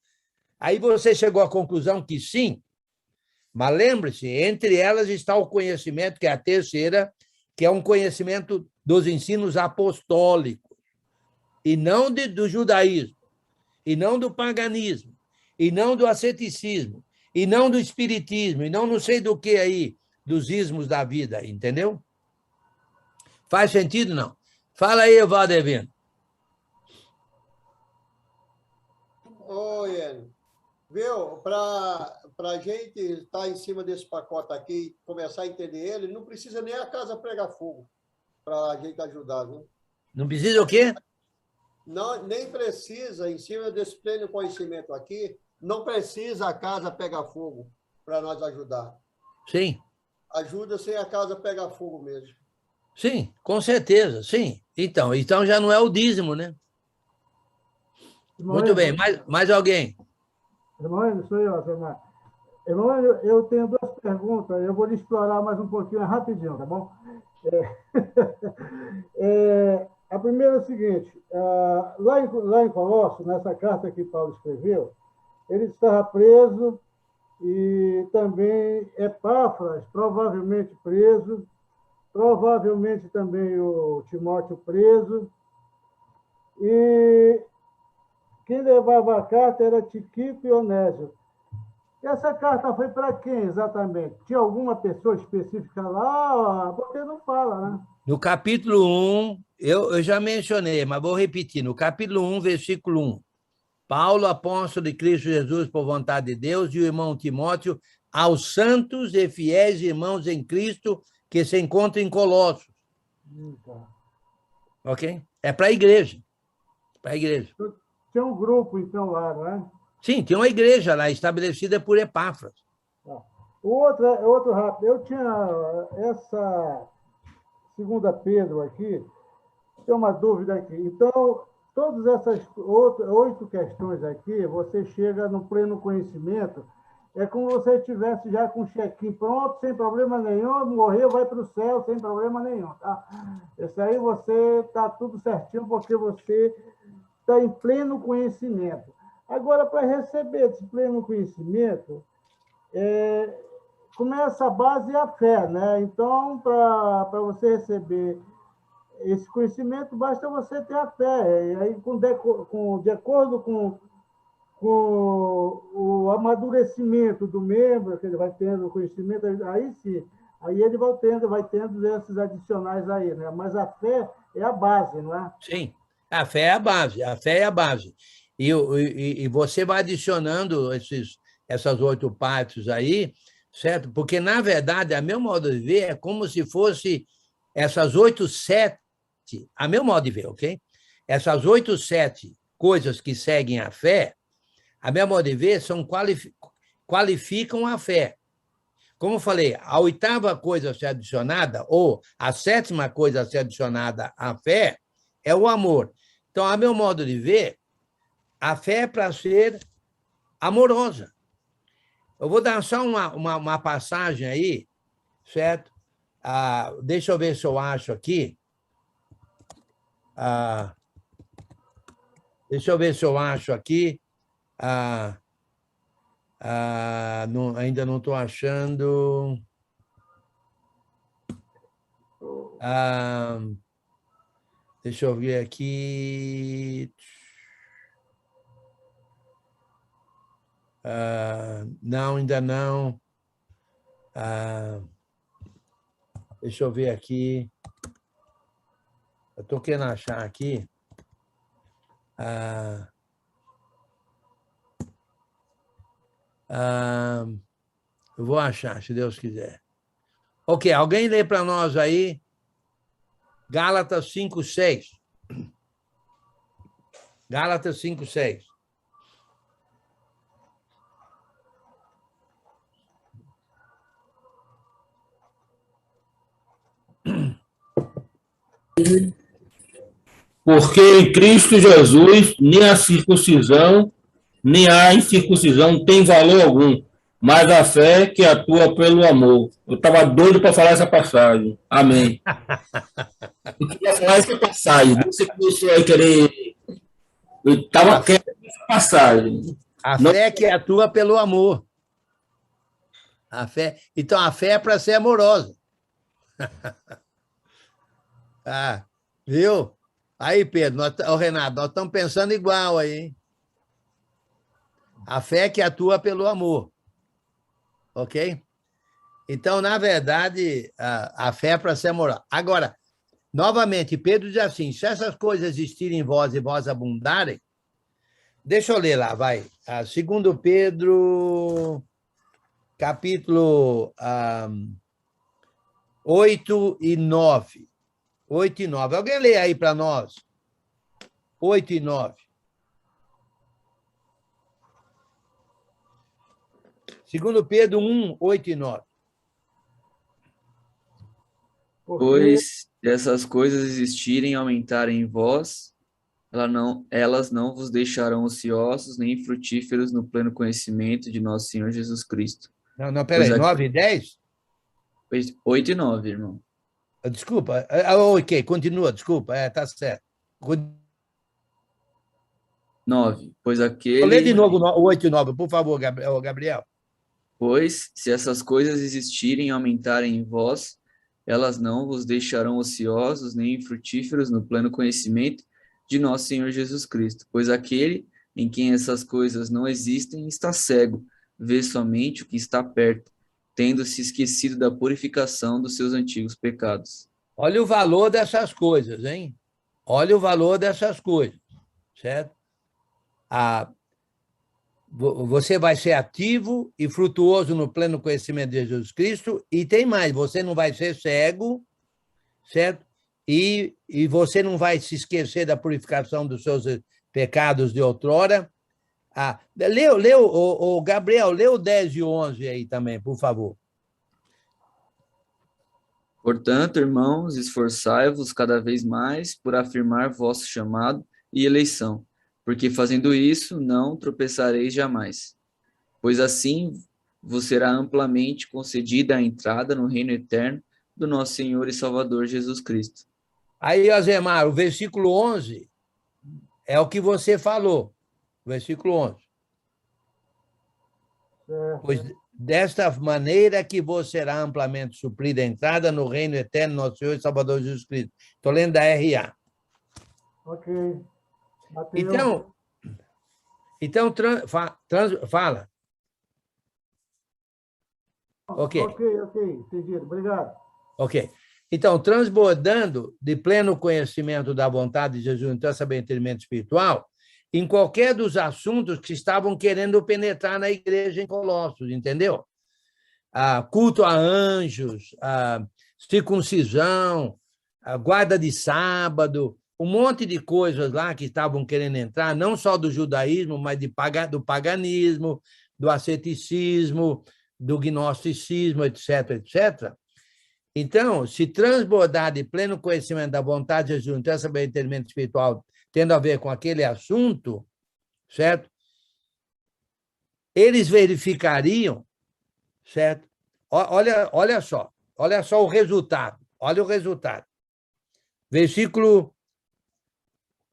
aí você chegou à conclusão que sim, mas lembre-se, entre elas está o conhecimento, que é a terceira, que é um conhecimento dos ensinos apostólicos, e não do judaísmo, e não do paganismo, e não do asceticismo, e não do espiritismo, e não sei do que aí, dos ismos da vida, entendeu? Faz sentido, não? Fala aí, Valdevino. Oi, Enio. Viu? Para a gente estar em cima desse pacote aqui e começar a entender ele, não precisa nem a casa pegar fogo para a gente ajudar, viu? Não precisa o quê? Não, nem precisa, em cima desse pleno conhecimento aqui, não precisa a casa pegar fogo para nós ajudar. Sim. Ajuda sem a casa pegar fogo mesmo. Sim, com certeza, sim. Então já não é o dízimo, né? Muito bem. Mais alguém? Irmão, sou eu, Fernando. Irmão, eu tenho duas perguntas, eu vou lhe explorar mais um pouquinho, rapidinho, tá bom? A primeira é o seguinte, lá em Colossos, nessa carta que Paulo escreveu, ele estava preso e também Epáfras, provavelmente preso, provavelmente também o Timóteo preso, e quem levava a carta era Tiquico e Onésio. Essa carta foi para quem exatamente? Tinha alguma pessoa específica lá? Porque não fala, né? No capítulo 1, eu já mencionei, mas vou repetir. No capítulo 1, versículo 1. Paulo, apóstolo de Cristo Jesus por vontade de Deus, e o irmão Timóteo, aos santos e fiéis irmãos em Cristo que se encontram em Colossos. Ok? É para a igreja. Para a igreja. Tinha um grupo, então, lá, não é? Sim, tem uma igreja lá, estabelecida por Epáfras. Outro rápido. Eu tinha essa segunda Pedro aqui, tem uma dúvida aqui. Então, todas essas 8 questões aqui, você chega no pleno conhecimento, é como se você estivesse já com o check-in pronto, sem problema nenhum, morreu, vai para o céu, sem problema nenhum. Tá? Esse aí você está tudo certinho, porque você está em pleno conhecimento. Agora, para receber esse pleno conhecimento, começa a base a fé, né? Então, para você receber esse conhecimento, basta você ter a fé. E aí, de acordo com o amadurecimento do membro, que ele vai tendo o conhecimento, aí sim, aí ele vai tendo esses adicionais aí, né? Mas a fé é a base, não é? Sim, a fé é a base, a fé é a base. E você vai adicionando essas 8 partes aí, certo? Porque, na verdade, a meu modo de ver, é como se fosse essas 8, 7, a meu modo de ver, ok? Essas 8, 7 coisas que seguem a fé, a meu modo de ver, qualificam a fé. Como eu falei, a 8ª coisa a ser adicionada, ou a 7ª coisa a ser adicionada à fé, é o amor. Então, a meu modo de ver, a fé é para ser amorosa. Eu vou dar só uma passagem aí, certo? Deixa eu ver se eu acho aqui. Deixa eu ver se eu acho aqui. Ainda não estou achando. Deixa eu ver aqui. Não, ainda não. Deixa eu ver aqui. Eu estou querendo achar aqui. Eu vou achar, se Deus quiser. Ok, alguém lê para nós aí Gálatas 5:6. Gálatas 5:6. Porque em Cristo Jesus nem a circuncisão, nem a incircuncisão tem valor algum, mas a fé que atua pelo amor. Eu estava doido para falar essa passagem. Amém. Eu queria falar essa passagem. Você começou a querer. Eu estava querendo essa passagem. A fé que atua pelo amor. Então, a fé é para ser amorosa. Viu? Aí, Pedro, Renato, nós estamos pensando igual aí, hein? A fé que atua pelo amor. Ok? Então, na verdade, a fé é para ser moral. Agora, novamente, Pedro diz assim, se essas coisas existirem em vós e vós abundarem, deixa eu ler lá, vai. 2 Pedro, capítulo 8 e 9. 8 e 9. Alguém lê aí para nós? 8 e 9. 2 Pedro 1, 8 e 9. Pois, se essas coisas existirem e aumentarem em vós, elas não vos deixarão ociosos nem frutíferos no pleno conhecimento de nosso Senhor Jesus Cristo. Não, peraí, 9 e 10? 8 e 9, irmão. Desculpa, ok, continua, desculpa, tá certo. 9, pois aquele... Lê de novo o 8 e 9, por favor, Gabriel. Pois, se essas coisas existirem e aumentarem em vós, elas não vos deixarão ociosos nem infrutíferos no pleno conhecimento de nosso Senhor Jesus Cristo. Pois aquele em quem essas coisas não existem está cego, vê somente o que está perto, tendo se esquecido da purificação dos seus antigos pecados. Olha o valor dessas coisas, hein? Olha o valor dessas coisas, certo? Você vai ser ativo e frutuoso no pleno conhecimento de Jesus Cristo, e tem mais, você não vai ser cego, certo? E você não vai se esquecer da purificação dos seus pecados de outrora. Gabriel, lê o 10 e 11 aí também, por favor. Portanto, irmãos, esforçai-vos cada vez mais por afirmar vosso chamado e eleição, porque fazendo isso não tropeçareis jamais. Pois assim vos será amplamente concedida a entrada no reino eterno do nosso Senhor e Salvador Jesus Cristo. Aí, Azemar, o versículo 11 é o que você falou, versículo 11. Pois desta maneira que vos será amplamente suprida a entrada no reino eterno do nosso Senhor e Salvador Jesus Cristo. Estou lendo da RA. Ok. Mateus. Então fala. Ok. Entendido. Obrigado. Ok. Então, transbordando de pleno conhecimento da vontade de Jesus, então, saber entendimento espiritual, em qualquer dos assuntos que estavam querendo penetrar na igreja em Colossos, entendeu? Culto a anjos, circuncisão, guarda de sábado, um monte de coisas lá que estavam querendo entrar, não só do judaísmo, mas do paganismo, do asceticismo, do gnosticismo, etc., etc. Então, se transbordar de pleno conhecimento da vontade de Jesus, então, saber entendimento espiritual, tendo a ver com aquele assunto, certo? Eles verificariam, certo? Olha só o resultado, olha o resultado. Versículo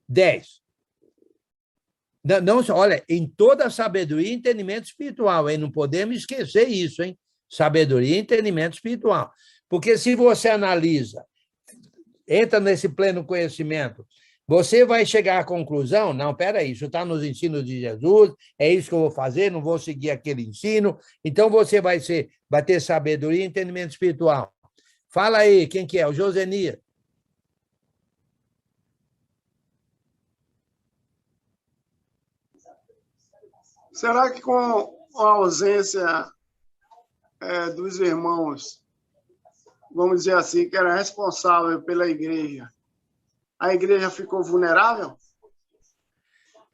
10. Não, olha, em toda sabedoria e entendimento espiritual, hein? Não podemos esquecer isso, hein? Sabedoria e entendimento espiritual. Porque se você analisa, entra nesse pleno conhecimento, você vai chegar à conclusão, não, peraí, isso está nos ensinos de Jesus, é isso que eu vou fazer, não vou seguir aquele ensino. Então, você vai ter sabedoria e entendimento espiritual. Fala aí, quem que é? O Josenias. Será que com a ausência dos irmãos, vamos dizer assim, que era responsável pela igreja, a igreja ficou vulnerável?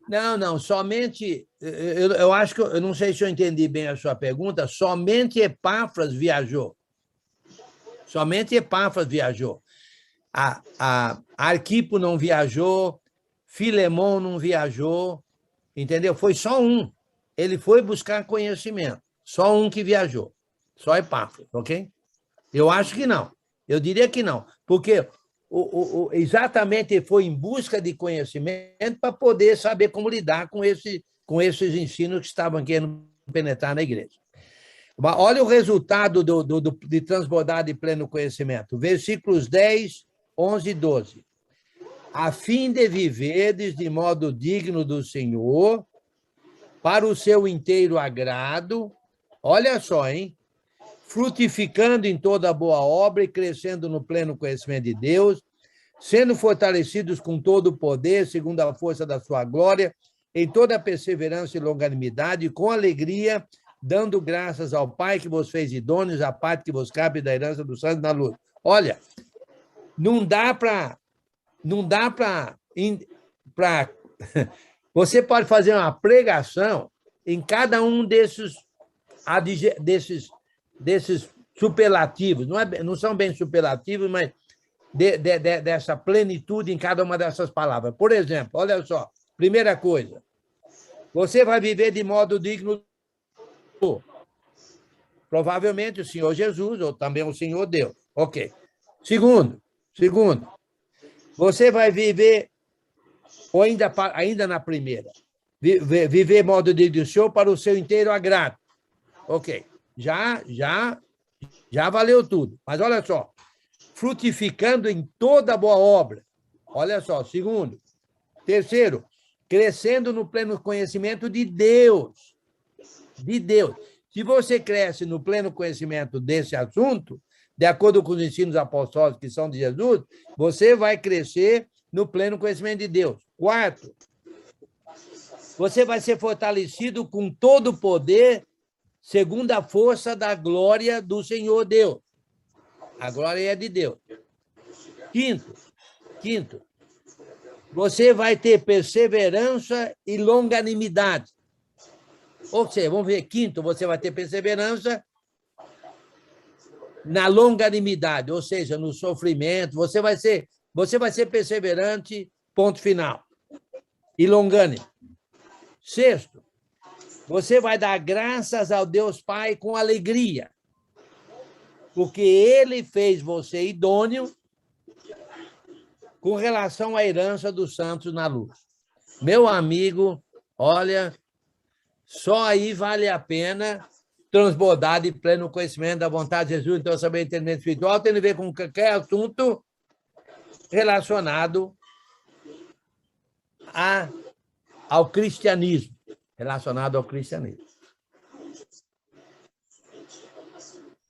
Não, somente, eu acho que, eu não sei se eu entendi bem a sua pergunta, somente Epáfras viajou. Somente Epáfras viajou. Arquipo não viajou, Filemão não viajou, entendeu? Foi só um. Ele foi buscar conhecimento. Só um que viajou. Só Epáfras, ok? Eu acho que não. Eu diria que não. Porque exatamente foi em busca de conhecimento para poder saber como lidar com esses ensinos que estavam querendo penetrar na igreja. Olha o resultado de transbordar de pleno conhecimento. Versículos 10, 11 e 12. A fim de viverdes de modo digno do Senhor. para o seu inteiro agrado, olha só, hein? Frutificando em toda boa obra e crescendo no pleno conhecimento de Deus, sendo fortalecidos com todo o poder, segundo a força da sua glória, em toda a perseverança e longanimidade, com alegria, dando graças ao Pai que vos fez idôneos, a parte que vos cabe da herança dos santos na luz. Olha, não dá para você pode fazer uma pregação em cada um desses superlativos. Não são bem superlativos, mas dessa plenitude em cada uma dessas palavras. Por exemplo, olha só, primeira coisa, você vai viver de modo digno. Provavelmente o Senhor Jesus, ou também o Senhor Deus. Ok. Segundo, você vai viver, ou ainda na primeira, viver modo digno do Senhor para o seu inteiro agrado. Ok. Já valeu tudo. Mas olha só, frutificando em toda boa obra. Olha só, segundo. Terceiro, crescendo no pleno conhecimento de Deus. De Deus. Se você cresce no pleno conhecimento desse assunto, de acordo com os ensinos apostólicos que são de Jesus, você vai crescer no pleno conhecimento de Deus. Quarto, você vai ser fortalecido com todo o poder, segundo a força da glória do Senhor Deus. A glória é de Deus. Quinto, você vai ter perseverança e longanimidade. Ou seja, vamos ver, quinto, você vai ter perseverança na longanimidade, ou seja, no sofrimento, você vai ser perseverante, ponto final, e longânimo. Sexto, você vai dar graças ao Deus Pai com alegria, porque Ele fez você idôneo com relação à herança dos santos na luz. Meu amigo, olha, só aí vale a pena transbordar de pleno conhecimento da vontade de Jesus, então saber entendimento espiritual, tendo a ver com qualquer assunto relacionado ao cristianismo. Relacionado ao cristianismo.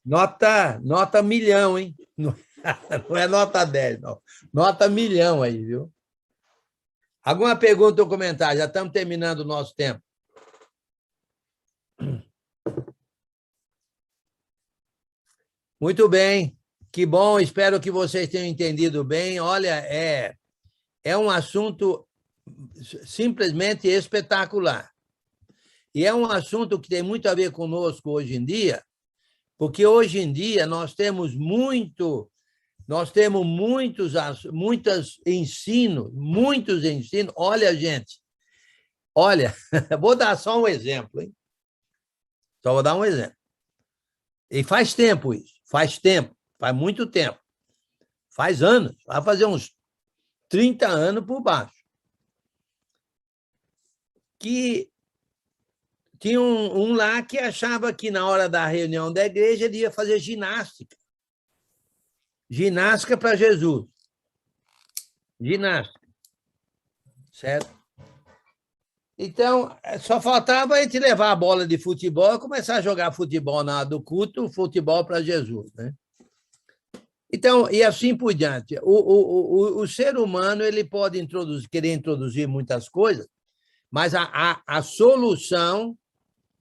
Nota 1.000.000, hein? Não é nota 10, não. Nota 1.000.000 aí, viu? Alguma pergunta ou comentário? Já estamos terminando o nosso tempo. Muito bem, que bom, espero que vocês tenham entendido bem. Olha, é um assunto simplesmente espetacular. E é um assunto que tem muito a ver conosco hoje em dia, porque hoje em dia nós temos muitos ensinos. Olha, gente, olha, vou dar só um exemplo, hein? Só vou dar um exemplo. E faz tempo isso, faz muito tempo. Faz anos, vai fazer uns 30 anos por baixo. Que tinha um lá que achava que na hora da reunião da igreja ele ia fazer ginástica. Ginástica para Jesus. Ginástica. Certo? Então, só faltava a gente levar a bola de futebol e começar a jogar futebol na hora do culto, futebol para Jesus, né? Então, e assim por diante. O ser humano ele pode querer introduzir muitas coisas, mas a solução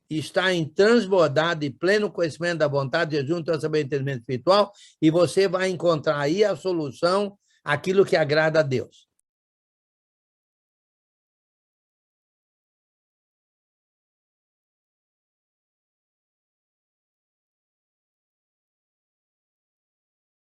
está em transbordar de pleno conhecimento da vontade de Jesus, então saber entendimento espiritual, e você vai encontrar aí a solução, aquilo que agrada a Deus.